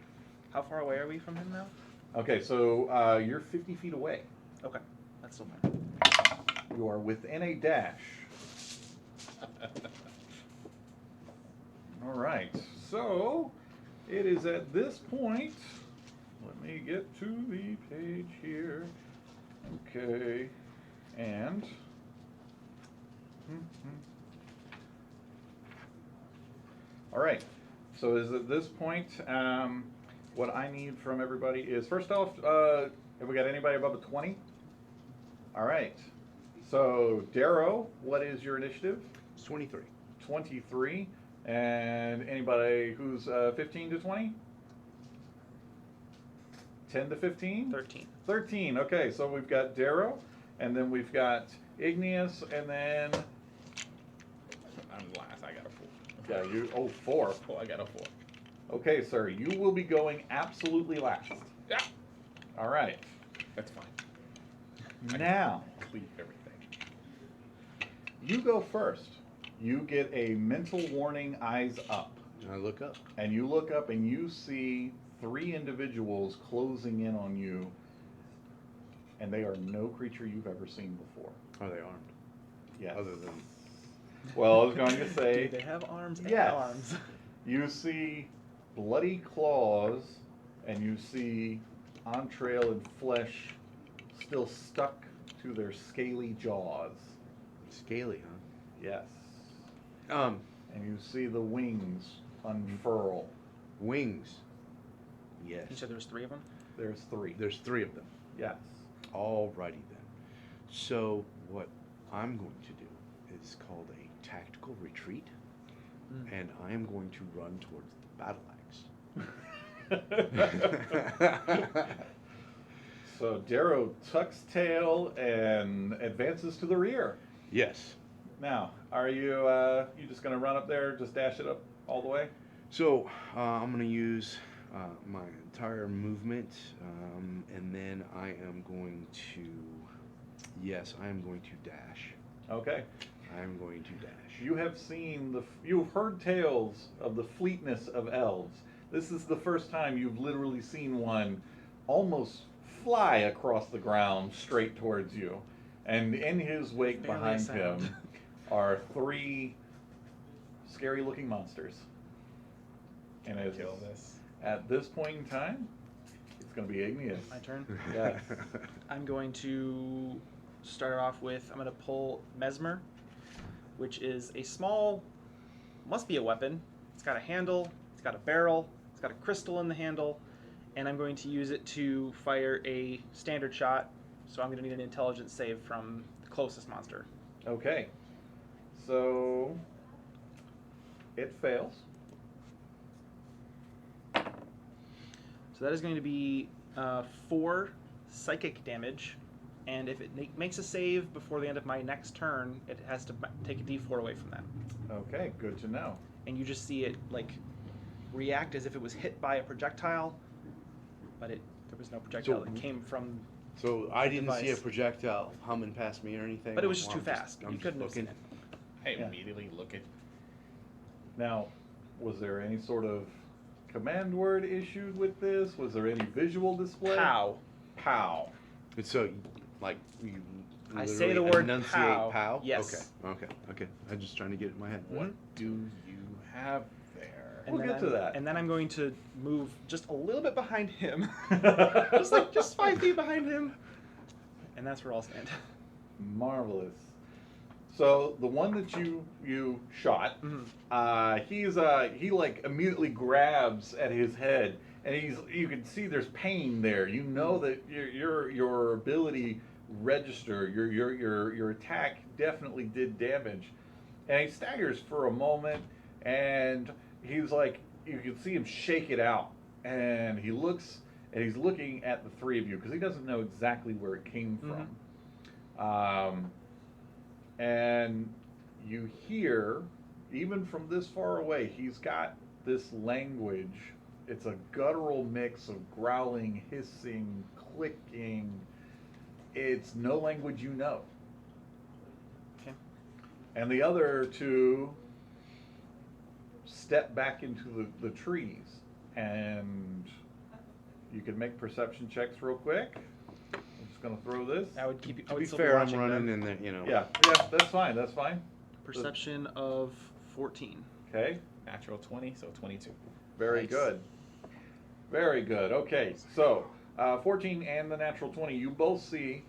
How far away are we from him now? Okay, so you're 50 feet away. Okay, that's still fine. You are within a dash. All right, so it is at this point. Let me get to the page here. Okay, and all right. So is at this point, what I need from everybody is, first off, have we got anybody above a 20? All right. So Darrow, what is your initiative? It's 23. 23. And anybody who's 15 to 20? 10 to 15? 13. 13. Okay, so we've got Darrow, and then we've got Igneous, and then I'm last. I got a 4. yeah, you. Oh, 4. Oh, I got a 4. Okay, sir, you will be going absolutely last. Yeah, All right. that's fine. Now, Complete everything. you go first. You get a mental warning, eyes up. I look up. And you look up and you see 3 individuals closing in on you, and they are no creature you've ever seen before. Are they armed? Yes. Other than Well, I was going to say, Do they have arms yes. and arms? You see bloody claws, and you see entrail and flesh still stuck to their scaly jaws. scaly, huh? Yes. Um, And you see the wings unfurl. wings. Yes. You said there was 3 of them? There's 3. There's 3 of them. Yes. Alrighty then. So what I'm going to do is called a tactical retreat, and I am going to run towards the battle axe. So Darrow tucks tail and advances to the rear. Yes. Now, are you you just gonna run up there, just dash it up all the way? So I'm going to use my entire movement, and then I am going to, yes, I am going to dash. Okay. I am going to dash. You have seen you've heard tales of the fleetness of elves. This is the first time you've literally seen one almost fly across the ground straight towards you. And in his wake Barely a behind sound. him are 3 scary looking monsters. And it's, Kill this. at this point in time, it's going to be Igneous. My turn. Yes. I'm going to start off with, I'm going to pull Mesmer, which is a small, must be a weapon. It's got a handle, it's got a barrel, it's got a crystal in the handle, and I'm going to use it to fire a standard shot. So I'm going to need an intelligence save from the closest monster. Okay. So it fails. So that is going to be 4 psychic damage, and if it makes a save before the end of my next turn, it has to take a d4 away from that. Okay, good to know. And you just see it like react as if it was hit by a projectile, but there was no projectile So- that came from. So I didn't see a Device. projectile humming past me or anything. But it was just Well, too I'm fast. I'm You couldn't have seen looking. it. I Yeah. immediately look at. Now, was there any sort of command word issued with this? Was there any visual display? Pow. Pow. And so, like, you I say literally the word enunciate pow. pow? Yes. Okay. I'm just trying to get it in my head. What do you have there? And We'll then get to I'm- that. And then I'm going to move just a little bit behind him, just 5 feet behind him, and that's where I'll stand. Marvelous. So the one that you shot, Mhm. he like immediately grabs at his head, and you can see there's pain there. You know that your ability register, your attack definitely did damage, and he staggers for a moment, and he's like, you can see him shake it out, and he looks and he's looking at the 3 of you because he doesn't know exactly where it came from. And you hear, even from this far away, he's got this language. It's a guttural mix of growling, hissing, clicking. It's no language you know. Okay. And the other 2 step back into the trees, and you can make perception checks real quick. I'm just gonna throw this. I would keep. I To would be still fair, I'm watching running them. in the, you know. Yeah, that's fine. That's fine. Perception of 14. Okay, Natural 20, so 22. very Nice. good. Very good. Okay, so 14 and the natural 20, you both see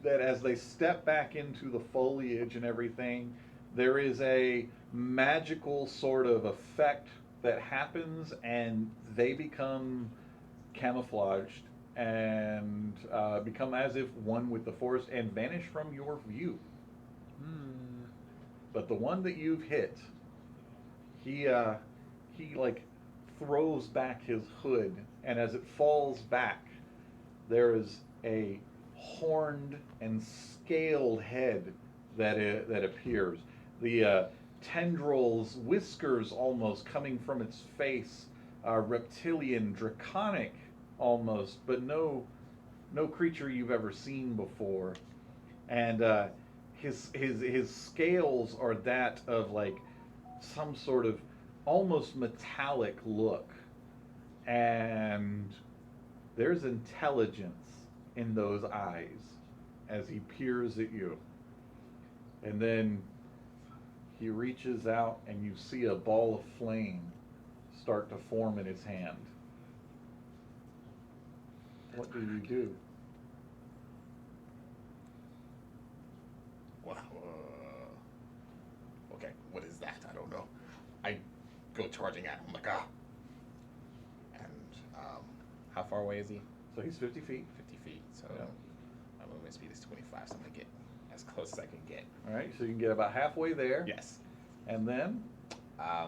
that as they step back into the foliage and everything, there is a magical sort of effect that happens, and they become camouflaged and become as if one with the forest and vanish from your view. But the one that you've hit, he like throws back his hood, and as it falls back, there is a horned and scaled head that appears. The tendrils, whiskers almost coming from its face, reptilian, draconic almost, but no creature you've ever seen before. And his scales are that of like some sort of almost metallic look, and there's intelligence in those eyes as he peers at you. And then he reaches out, and you see a ball of flame start to form in his hand. What do you do? Well, okay, what is that? I don't know. I go charging at him like, ah. And how far away is he? So he's 50 feet. 50 feet. So Yeah. my movement speed is 25, so I'm gonna get as as close as I can get. All right, so you can get about halfway there. Yes. And then? I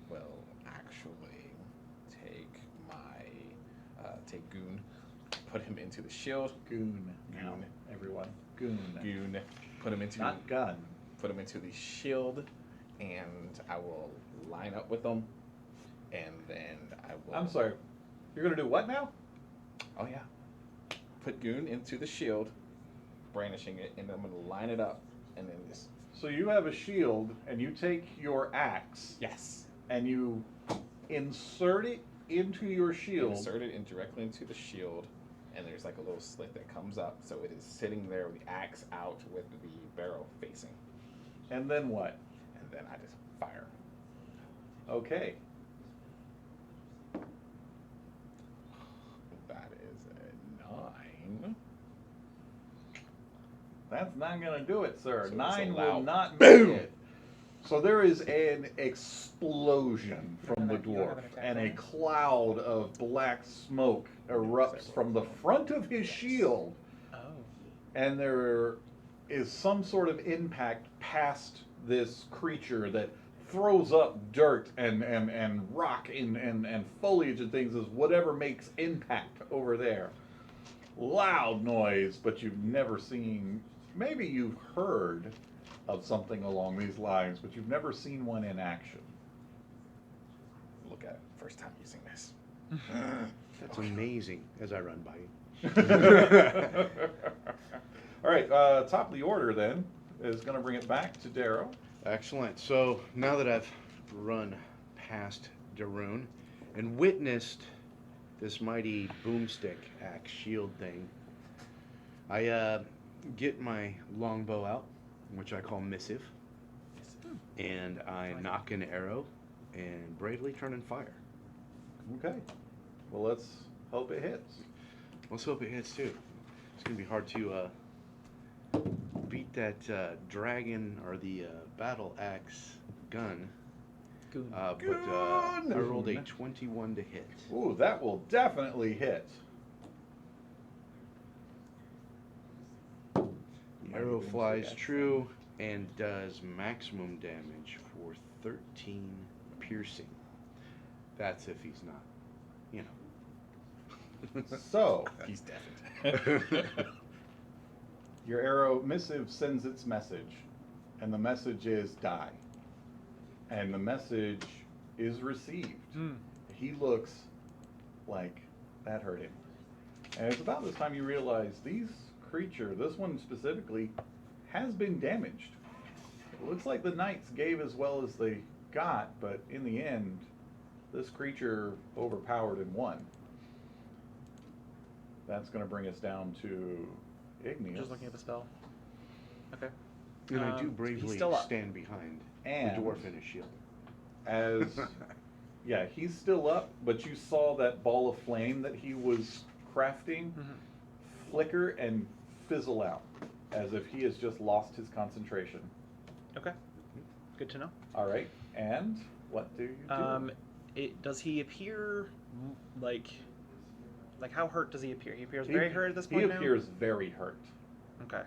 will actually take take Goon, put him into the shield. Goon. Now, Goon. everyone. Goon. Goon, put him into Not gun. put him into the shield, and I will line up with them, and then I will. I'm sorry. You're going to do what now? Oh yeah. Put Goon into the shield, brandishing it, and I'm gonna line it up, and then just. So you have a shield, and you take your axe, Yes. and you insert it into your shield. Insert it in directly into the shield, and there's like a little slit that comes up, so it is sitting there with the axe out with the barrel facing, And then what? and then I just fire. Okay. That is a 9. That's not going to do it, sir. So it's 9 will allowed. not make it. So there is an explosion from the You don't have dwarf, an attack and a roll? cloud of black smoke erupts from the front of his shield, Oh. and there is some sort of impact past this creature that throws up dirt and rock and foliage and things as whatever makes impact over there. Loud noise, but you've never seen, maybe you've heard of something along these lines, but you've never seen one in action. Look at it. First time using this. That's amazing as I run by you. All right, top of the order then is going to bring it back to Darrow. Excellent. So now that I've run past Daroon and witnessed this mighty boomstick axe shield thing, I get my longbow out, which I call Missive, and I knock an arrow and bravely turn and fire. Okay. Well, let's hope it hits. Let's hope it hits too. It's gonna be hard to beat that dragon or the battle axe gun. Goon. But I rolled a Goon. 21 to hit. Ooh, that will definitely hit. The arrow Mighty flies boomstick. true and does maximum damage for 13 piercing. That's if he's not, you know. So, He's deafened. your arrow missive sends its message, and the message is die. And the message is received. Hmm. He looks like that hurt him. And it's about this time you realize this one specifically, has been damaged. It looks like the knights gave as well as they got, but in the end, this creature overpowered and won. That's going to bring us down to Igneous. Just looking at the spell. Okay. And I do He's bravely still up. stand behind And the dwarf in his shield. as yeah, he's still up, but you saw that ball of flame that he was crafting flicker and fizzle out, as if he has just lost his concentration. Okay. Good to know. All right, and what do you do? Does he appear like how hurt does he appear? He appears very hurt at this point He now? appears very hurt. Okay.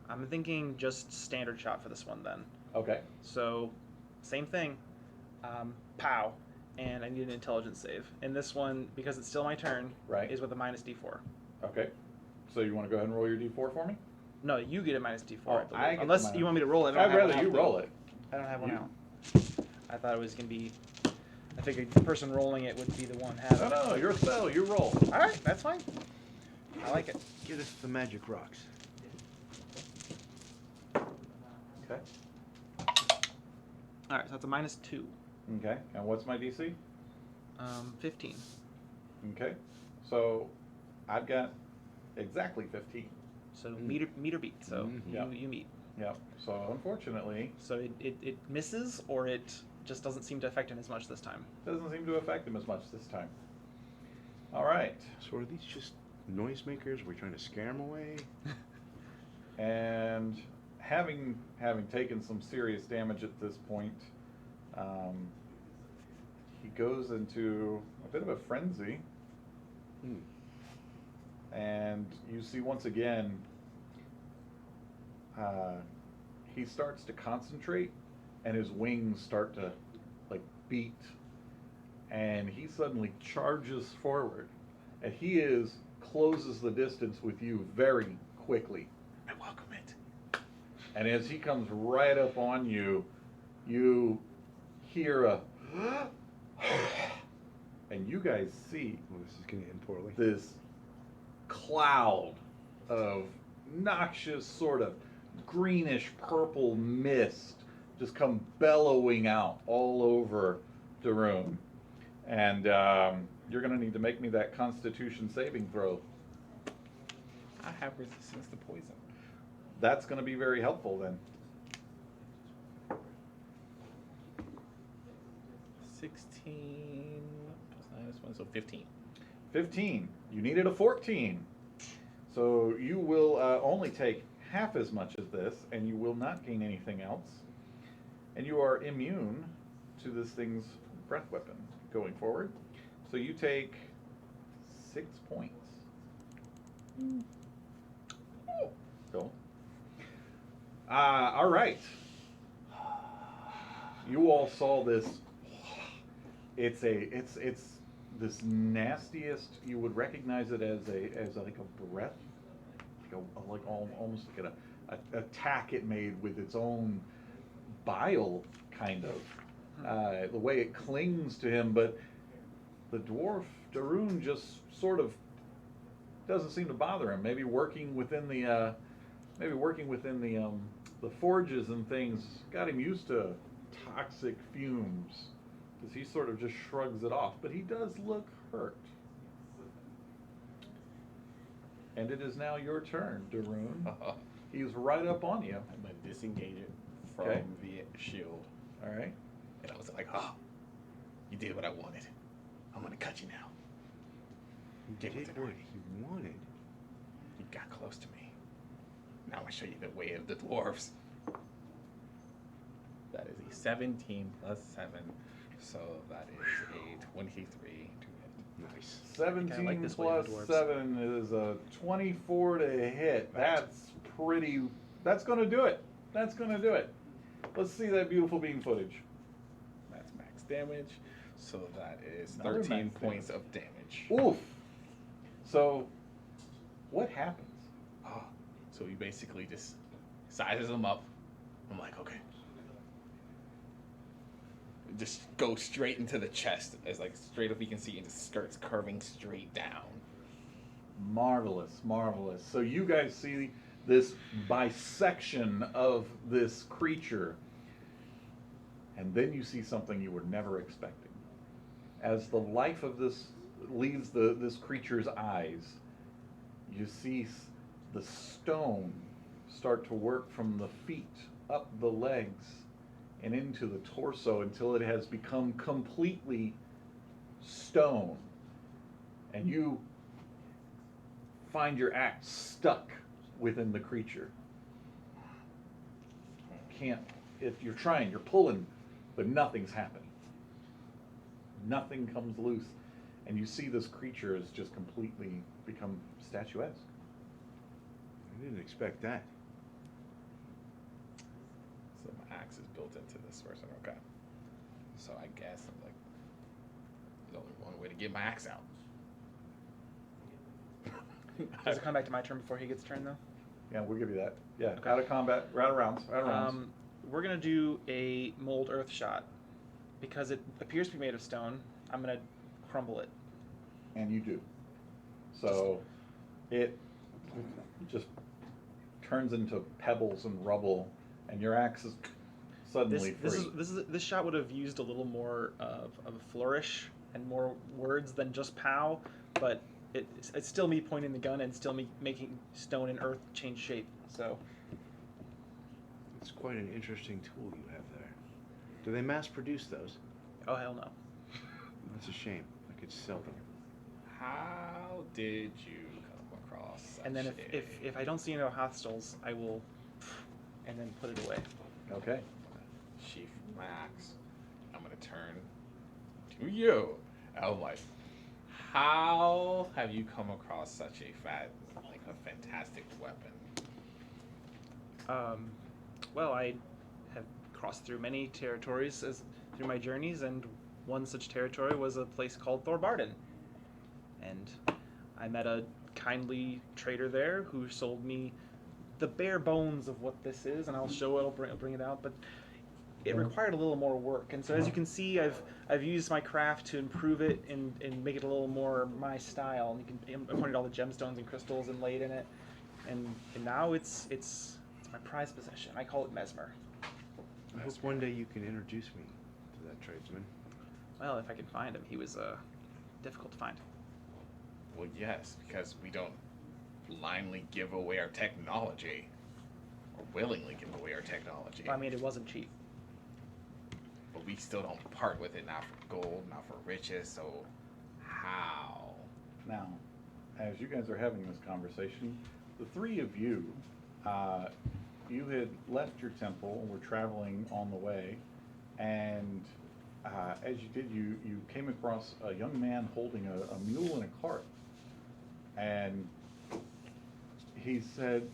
I'm thinking just standard shot for this one then. Okay. So, same thing. Pow. And I need an intelligence save. And this one, because it's still my turn, Right. is with a minus d4. Okay. So you want to go ahead and roll your d4 for me? No, you get a minus d4. Oh, I believe. I get the Unless minus- you want me to roll it. I don't I'd have one rather out, you though. roll it. I don't have one You- out. I thought it was going to be... I figured the person rolling it would be the one having No, it. no, you're a spell. You roll. Alright, that's fine. I like it. Get us the magic rocks. Okay. Alright, so that's a minus 2. Okay. And what's my DC? 15. Okay. So I've got exactly 15. So meter beat. So Mhm. you, Yeah. you meet. Yep. So unfortunately, So it misses, or it just doesn't seem to affect him as much this time. doesn't seem to affect him as much this time. All right. So are these just noisemakers? We're trying to scare them away? And having taken some serious damage at this point, he goes into a bit of a frenzy. Hmm. And you see once again he starts to concentrate, and his wings start to like beat, and he suddenly charges forward, and he closes the distance with you very quickly. I welcome it. And as he comes right up on you, you hear a and you guys see Well, this is going to end poorly. this cloud of noxious sort of greenish purple mist just come bellowing out all over the room. And you're going to need to make me that Constitution saving throw. I have resistance to poison. That's going to be very helpful then. 16 plus 9 is 1, so 15. 15. You needed a 14. So you will only take half as much as this, and you will not gain anything else. And you are immune to this thing's breath weapon going forward. So you take 6 points. Cool. All right. You all saw this. It's this nastiest. You would recognize it as like a breath, like almost like an attack it made with its own bile, kind of. The way it clings to him, but the dwarf Darun just sort of doesn't seem to bother him. Maybe working within the forges and things got him used to toxic fumes, because he sort of just shrugs it off. But he does look hurt. And it is now your turn, Darun. He's right up on you. I'm going to disengage it from Okay. the shield. All right. And I was like, oh, you did what I wanted. I'm going to cut you now. You Get did with it what already. you wanted. You got close to me. Now I show you the way of the dwarves. That is a 17 plus 7. So that is a 23 to hit. Nice. 17 like this way of plus the dwarves. 7 is a 24 to hit. That's pretty. That's going to do it. That's going to do it. Let's see that beautiful beam footage. That's max damage. So that is Another 13 max points of damage. Oof. So, what happens? Oh, so he basically just sizes them up. I'm like, okay. Just go straight into the chest, as like straight up you can see, and the skirt's curving straight down. Marvelous, marvelous. So you guys see this bisection of this creature, and then you see something you were never expecting. As the life of this leaves this creature's eyes, you see the stone start to work from the feet, up the legs, and into the torso until it has become completely stone. And you find your axe stuck within the creature. Can't, if you're trying, you're pulling, but nothing's happening. Nothing comes loose. And you see this creature has just completely become statuesque. I didn't expect that. So my axe is built into this person. Okay. So I guess I'm like, there's only one way to get my axe out. Does it come back to my turn before he gets turn though? Yeah, we'll give you that. Yeah, Okay. out of combat, out of rounds, out of rounds. We're gonna do a mold earth shot because it appears to be made of stone. I'm gonna crumble it. And you do. So it just turns into pebbles and rubble, and your axe is suddenly free. This shot would have used a little more of a flourish and more words than just pow, but it's still me pointing the gun and still me making stone and earth change shape. So It's quite an interesting tool you have there. Do they mass produce those? oh hell no. That's a shame. I could sell them. How did you come across such And then if I don't see no hostiles, I will and then put it away. Okay. sheath my axe, I'm gonna turn to you. I'm like, how have you come across such a fantastic weapon? Well, I have crossed through many territories through my journeys, and one such territory was a place called Thorbarden. And I met a kindly trader there who sold me the bare bones of what this is, and I'll show it. I'll bring it out, but it required a little more work. And so, as you can see, I've used my craft to improve it and make it a little more my style. And you can I pointed all the gemstones and crystals and laid in it, and now it's my prized possession. I call it Mesmer. I hope one day you can introduce me to that tradesman. Well, if I can find him, he was difficult to find. Well, yes, because we don't blindly give away our technology, or willingly give away our technology. I mean, it wasn't cheap. But we still don't part with it, not for gold, not for riches, so how? Now, as you guys are having this conversation, the three of you, you had left your temple and were traveling on the way, and as you did, you came across a young man holding a mule in a cart, and he said,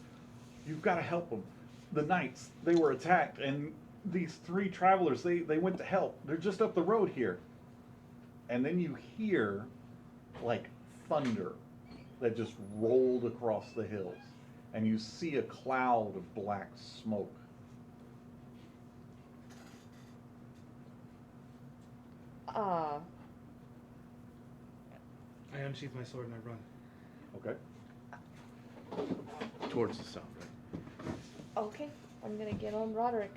"You've got to help them. The knights, they were attacked, and these three travelers, they went to help. They're just up the road here." And then you hear like thunder that just rolled across the hills, and you see a cloud of black smoke. I unsheath my sword and I run. Okay. Towards the south, right? Okay, I'm gonna get on Roderick.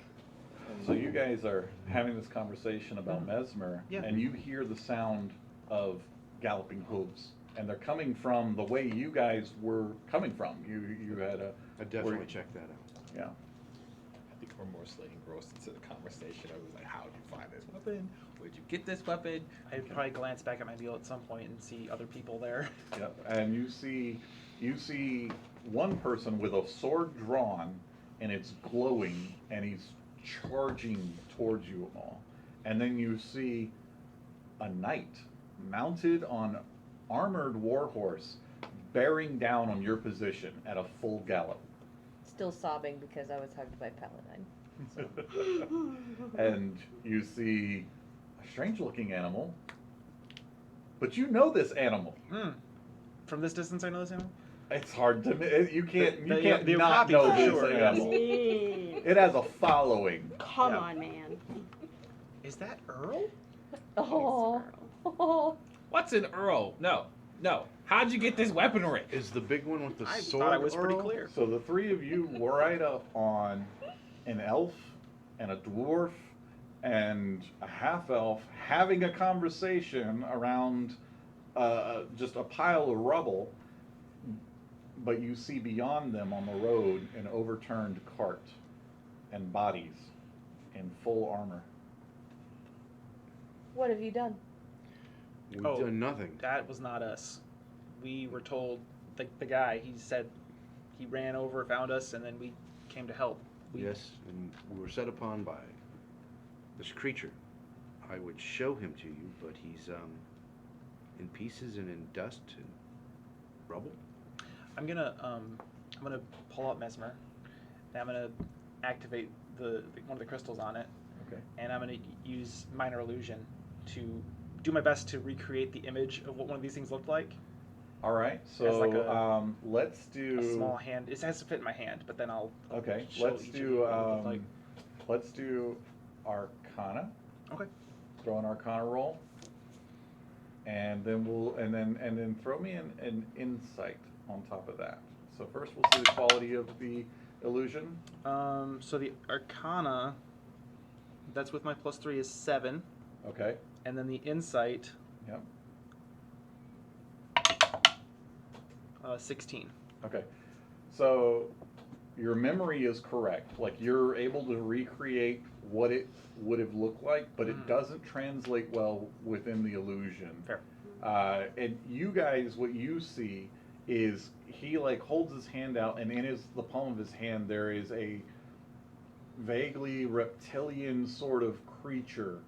So you guys are having this conversation about Mesmer, Yeah. and you hear the sound of galloping hooves, and they're coming from the way you guys were coming from. You had a I definitely check that out. yeah. I think we're mostly engrossed into the conversation. I was like, how did you find this weapon? Where'd you get this weapon? I'd probably glance back at my mule at some point and see other people there. Yep, and you see one person with a sword drawn, and it's glowing, and he's charging towards you all. And then you see a knight mounted on armored warhorse, bearing down on your position at a full gallop. Still sobbing because I was hugged by Paladine. And you see a strange-looking animal, but you know this animal. From this distance, I know this animal. It's hard to you can't the not okapi know for this sure, yes. animal. It has a following. Come Yeah. on, man. Is that Earl? Oh. What's an Earl? No. How'd you get this weaponry? Is the big one with the I sword? thought I was pretty Earl? clear. So the three of you were right up on an elf and a dwarf and a half elf having a conversation around just a pile of rubble, but you see beyond them on the road an overturned cart and bodies in full armor. What have you done? We've Oh. done nothing. That was not us. We were told, the guy, he said he ran over, found us, and then we came to help. Yes, and we were set upon by this creature. I would show him to you, but he's in pieces and in dust and rubble. I'm gonna pull out Mesmer, and I'm gonna activate one of the crystals on it, Okay. and I'm gonna use minor illusion to do my best to recreate the image of what one of these things looked like. All right. So As like a- let's do A small hand. It has to fit in my hand, but then I'll Okay, show let's each of do you what it looked like. let's do Arcana. Okay. Throw an Arcana roll, and then then throw me an Insight on top of that. So first we'll see the quality of the illusion. So the Arcana, that's with my +3 is 7, Okay. and then the Insight, Yep. 16. Okay. So your memory is correct. Like you're able to recreate what it would have looked like, but it doesn't translate well within the illusion. Fair. And you guys, what you see is he like holds his hand out, and in the palm of his hand there is a vaguely reptilian sort of creature.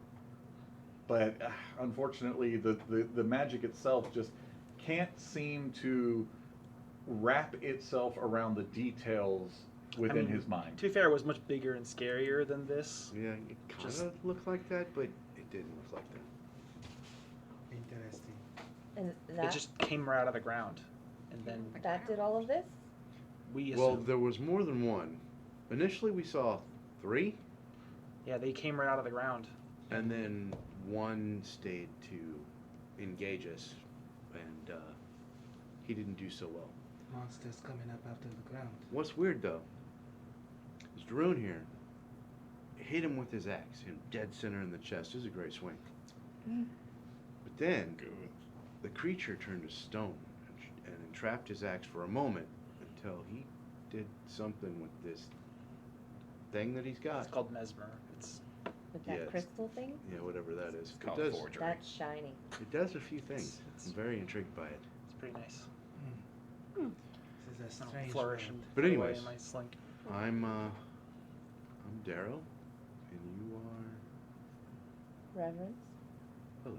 But unfortunately, the magic itself just can't seem to wrap itself around the details within his mind. To be fair, it was much bigger and scarier than this. Yeah, it kind Just- of looked like that, but it didn't look like that. Interesting. And It that just came right out of the ground, and then that did all of this? we Well, assumed. there was more than one. Initially, we saw 3, Yeah, they came right out of the ground. and then one stayed to engage us, and he didn't do so well. Monsters coming up out of the ground. What's weird though is Darun here hit him with his axe in dead center in the chest. It was a great swing. But then Good. the creature turned to stone and entrapped his axe for a moment until he did something with this thing that he's got. It's called mesmer. It's With that Yes. crystal thing? Yeah, whatever that is. It's called It does. forgery. That's shiny. It does a few things. It's- I'm very intrigued by it. pretty nice. This is a I'll strange flourish world. and But put away anyways. in my sling. I'm Daryl, and you are. Reverence. Hello.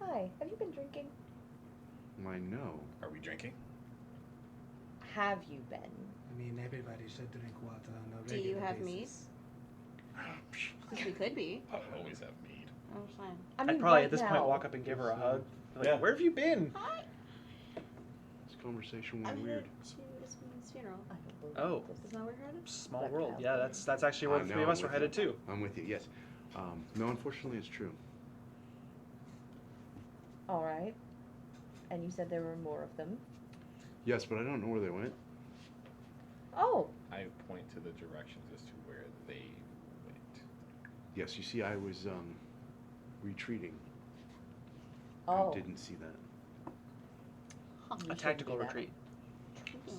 Hi. Have you been drinking? Why no. Are we drinking? Have you been? I mean, everybody should drink water on a Do regular you have basis. We could be. I'll always have mead. I'm fine. I I'd mean, probably right at this now, point walk up and give her a hug. Be like, Yeah. where have you been? Hi. This conversation I went went weird. to Ismail's funeral. I don't believe Oh. this. Isn't that where you're headed? Small That world. counts. Yeah, that's actually where I the know, three of I'm us were with headed you. to. I'm with you, yes. No, unfortunately, it's true. All right. And you said there were more of them. Yes, but I don't know where they went. Oh, I point to the directions as to where they went. Yes, you see, I was retreating. oh. I didn't see that. You A shouldn't tactical do that. retreat.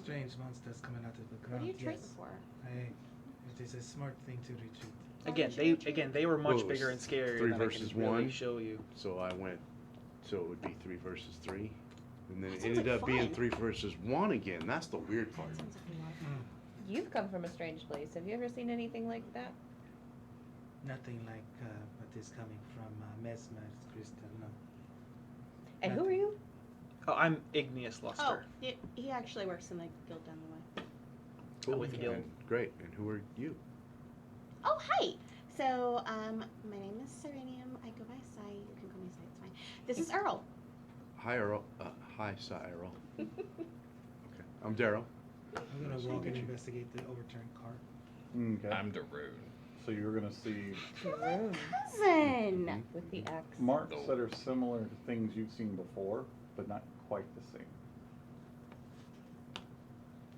Strange monsters coming out of the What ground. are you trading yes. for? It is a smart thing to retreat. Why Again, would you they retreat? they were much Well, it was bigger and scarier 3 than I versus can really 1. show you. So I went, so it would be 3 versus 3. And then That it sounds ended like up being fun. 3 versus 1 again. That's the weird part. Sounds like a lot of fun. You've come from a strange place. Have you ever seen anything like that? Nothing like what is coming from Mesmer's crystal, no. And who are you? Oh, I'm Igneous Oh, Luster. he actually works in the guild down the way. Cool. With the guild. And great. And who are you? Oh, hi. So, my name is Serenium. I go by Sai. You can call me Sai. It's fine. This is Earl. Hi, Earl. Hi, Earl. Okay. I'm Daryl. I'm gonna walk and investigate the overturned cart. Okay. I'm Darun. So you're gonna see Room Cousin. with the axe. marks that are similar to things you've seen before, but not quite the same.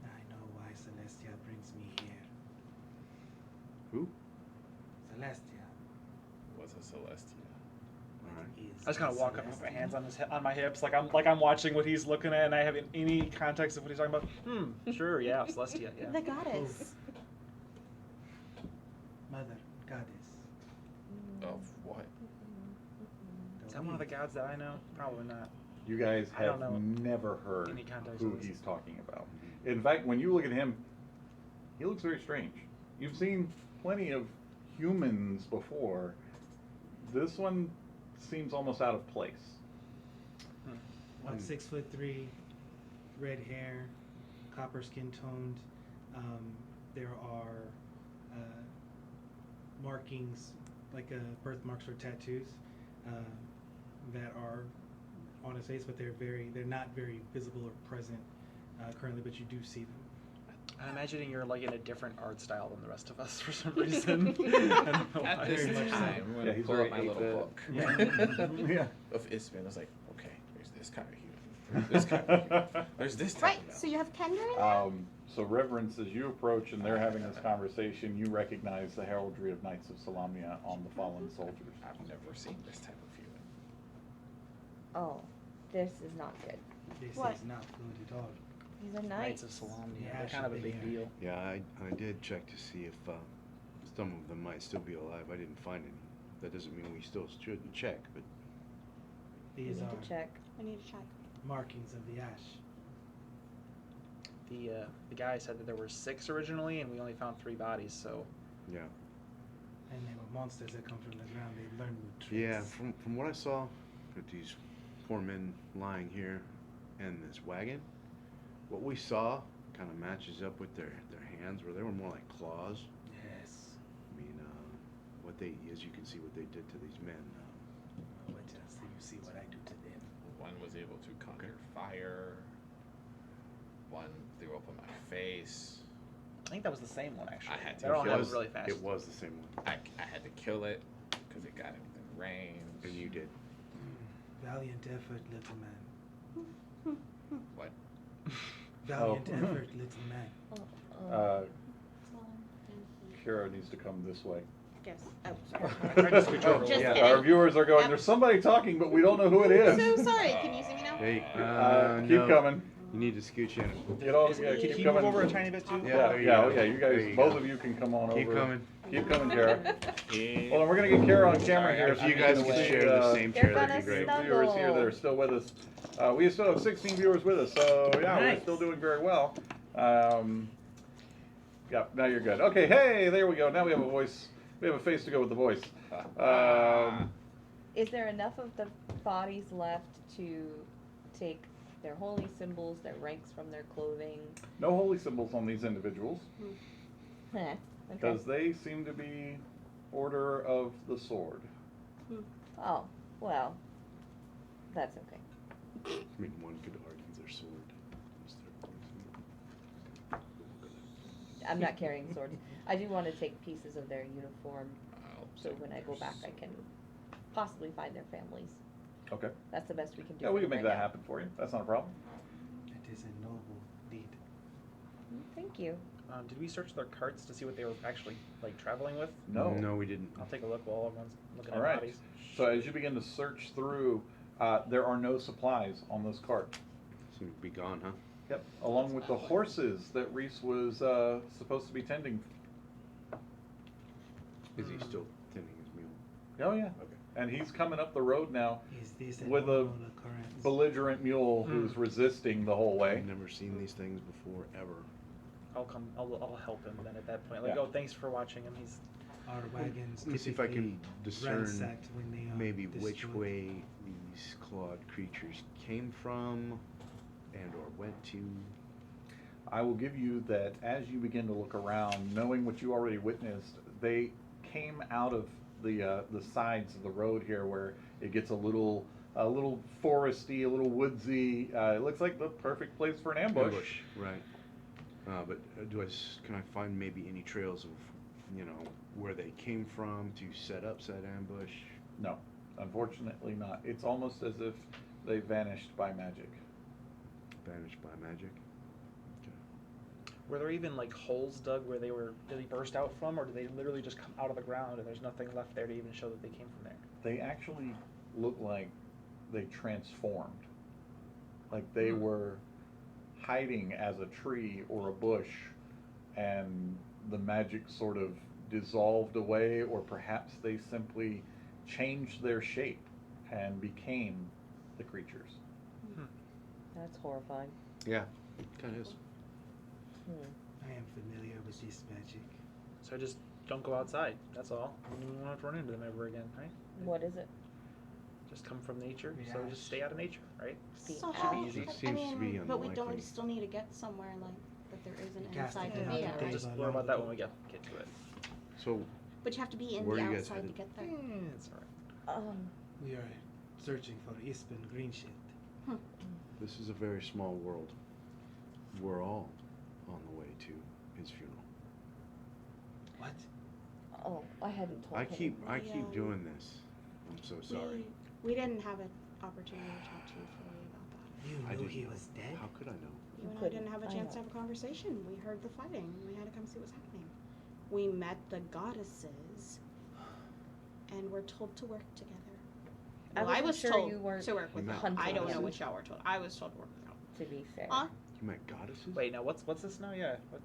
I know why Celestia brings me here. Who? Celestia Was a Celestia. All right. is. I just kind of walk up and Celestia. put my hands on on my hips, like I'm watching what he's looking at, and I haven't any context of what he's talking about. Sure, yeah, Celestia, yeah. The goddess. Mother, goddess. Of what? Is that one of the gods that I know? Probably not. You guys I don't have know never heard any context who of this. he's talking about. In fact, when you look at him, he looks very strange. You've seen plenty of humans before. This one seems almost out of place. About 6'3", red hair, copper skin toned. There are markings, like birthmarks or tattoos, that are on his face, but they're not very visible or present currently, but you do see them. I'm imagining you're like in a different art style than the rest of us for some reason. I don't know At why. this Very much so. time, I'm Yeah, gonna he's pull very up my little 8-bit. book Yeah. of Isman. I was like, okay, there's this kind of human. There's this kind of human. There's this type Right. of So you have Kendra in there? So Reverence, as you approach and they're having this conversation, you recognize the heraldry of Knights of Salamia on the fallen soldiers. I've never seen this type of human. Oh, this is not good. This What? is not good at all. These are Knights knights. of Salam, Yeah, yeah, they're I kind of a should big be here. deal. Yeah, I did check to see if some of them might still be alive. I didn't find any. That doesn't mean we still shouldn't check, but We These need are to check. I need to check. markings of the ash. The guy said that there were 6 originally, and we only found 3 bodies. So yeah. And they were monsters that come from the ground. They learn new tricks. Yeah, from what I saw, with these 4 men lying here and this wagon, what we saw kind of matches up with their hands were. They were more like claws. Yes. I mean, as you can see, what they did to these men. What else do you see what I do to them? One was able to conquer fire. One threw up on my face. I think that was the same one actually. I had to They're all kill happened it. really fast. It was the same one, I had to kill it because it got into range. and you did. Valiant effort, little man. What? Valiant Oh. effort, little man. Uh, Kira needs to come this way. Yes. Oh, sorry. Tried to switch over. Just Yeah, kidding. our viewers are going, Yep. there's somebody talking, but we don't know who it is. So sorry. Can you see me now? Hey, Keep no. coming. You need to scooch in. Get on, Is- yeah, can keep you coming. move over a tiny bit too? Yeah, Yeah, there you yeah, go. okay, you There guys, you both go. of you can come on Keep over. coming. Keep coming, Kara. Yeah. Well, we're gonna get Kara on camera here. If you guys could share the same They're chair, gonna that'd be great. snuggle. Viewers here that are still with us. We still have 16 viewers with us, so yeah, we're Nice. still doing very well. Yeah, now you're good. Okay, hey, there we go. Now we have a voice. We have a face to go with the voice. Is there enough of the bodies left to take their holy symbols, their ranks from their clothing? No holy symbols on these individuals Heh, okay. because they seem to be Order of the Sword. Oh, well, that's okay. I mean, one could argue their sword is their poison. I'm not carrying swords. I do want to take pieces of their uniform, so when I go back, I can possibly find their families. Okay. That's the best we can do. Yeah, we for can make right that now. happen for you. That's not a problem. It is a noble deed. Thank you. Did we search their carts to see what they were actually like traveling with? No. No, we didn't. I'll take a look while everyone's looking All at right. bodies. So as you begin to search through, there are no supplies on this cart. Seem to be gone, huh? Yep. Along with the horses that Reese was supposed to be tending. Is he still tending his mule? Oh yeah. Okay. And he's coming up the road now Is this a with a normal occurrence? belligerent mule who's resisting the whole way. I've never seen these things before, ever. I'll help him then at that point. Like, Yeah. oh, thanks for watching him. He's Our wagons Let me see if I can typically discern ransacked when they are maybe which destroyed. way these clawed creatures came from and or went to. I will give you that as you begin to look around, knowing what you already witnessed, they came out of the sides of the road here, where it gets a little foresty, a little woodsy. It looks like the perfect place for an ambush. Right. But can I find maybe any trails of, where they came from to set up said ambush? No, unfortunately not. It's almost as if they vanished by magic. Banished by magic? Were there even like holes dug where they burst out from, or did they literally just come out of the ground and there's nothing left there to even show that they came from there? They actually look like they transformed. Like they were hiding as a tree or a bush, and the magic sort of dissolved away, or perhaps they simply changed their shape and became the creatures. That's horrifying. Yeah, kind of is. I am familiar with this magic. So just don't go outside. That's all. You won't have to run into them ever again, right? What is it? Just come from nature. Yeah. So just stay out of nature, right? The So ash. how, Easy. I Seems to be mean, but we unlikely. still need to get somewhere like that there is an Cast inside it to out be of at, the right? Just Just worry about that when we get to it. So, But you have to be in Where the are you guys outside to headed? get there. It's alright. We are searching for Ispen Greenshield. this is a very small world. We're all on the way to his funeral. What? Oh, I hadn't told I him. keep doing this. I'm so sorry. We didn't have an opportunity to talk to you fully about that. You I knew didn't he know. was dead? How could I know? You and I couldn't. didn't have a I chance to know. have a conversation. We heard the fighting. We had to come see what's happening. We met the goddesses, and we're told to work together. I Well, I wasn't was sure told you weren't to work with met them. I don't know hunters. what y'all were told. I was told to work with them. To be fair. Huh? You met goddesses? Wait, now what's this now? Yeah. What?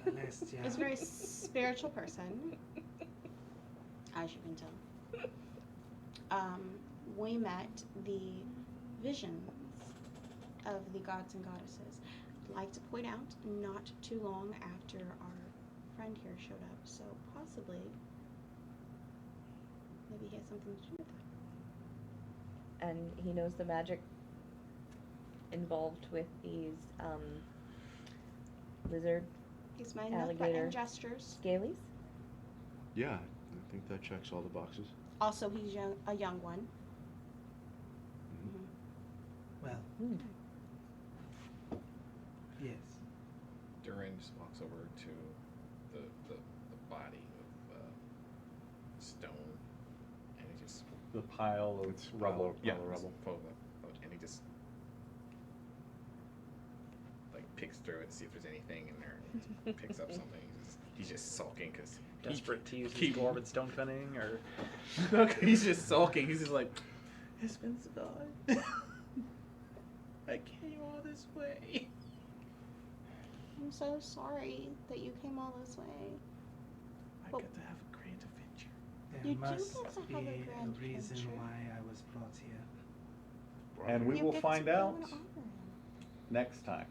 Celestia. He's a very spiritual person, as you can tell. We met the visions of the gods and goddesses. I'd like to point out, not too long after our friend here showed up, so possibly maybe he has something to do with that. And he knows the magic involved with these lizard, He's my nook Alligator. and gestures. scalies. Yeah, I think that checks all the boxes. Also, he's a young one. Well, Hmm. yes. Durin just walks over to the body of stone, and he just The pile of It's rubble. yeah, Pile of rubble. and he just like picks through it to see if there's anything in there. And he just picks up something. He's just sulking because Desperate to use his keep- dwarven stone cunning, or he's just sulking. He's just like, it's been so long. I came all this way. I'm so sorry that you came all this way. I But- got to have a great adventure. There You do must get to be have a a grand reason adventure. why I was brought here. And we You will get to find go out and honor him. next time.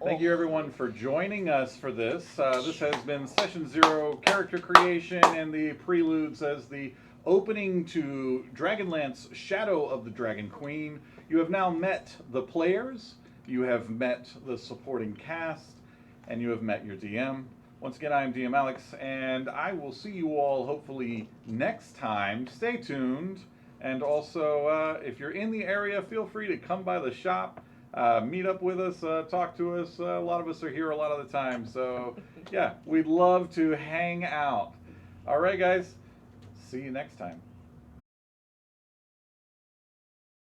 Thank you everyone for joining us for this. This has been Session 0 character creation and the preludes as the opening to Dragonlance Shadow of the Dragon Queen. You have now met the players, you have met the supporting cast, and you have met your DM. Once again, I am DM Alex, and I will see you all hopefully next time. Stay tuned. And also, if you're in the area, feel free to come by the shop. Meet up with us, talk to us. A lot of us are here a lot of the time. So, yeah, we'd love to hang out. All right, guys. See you next time.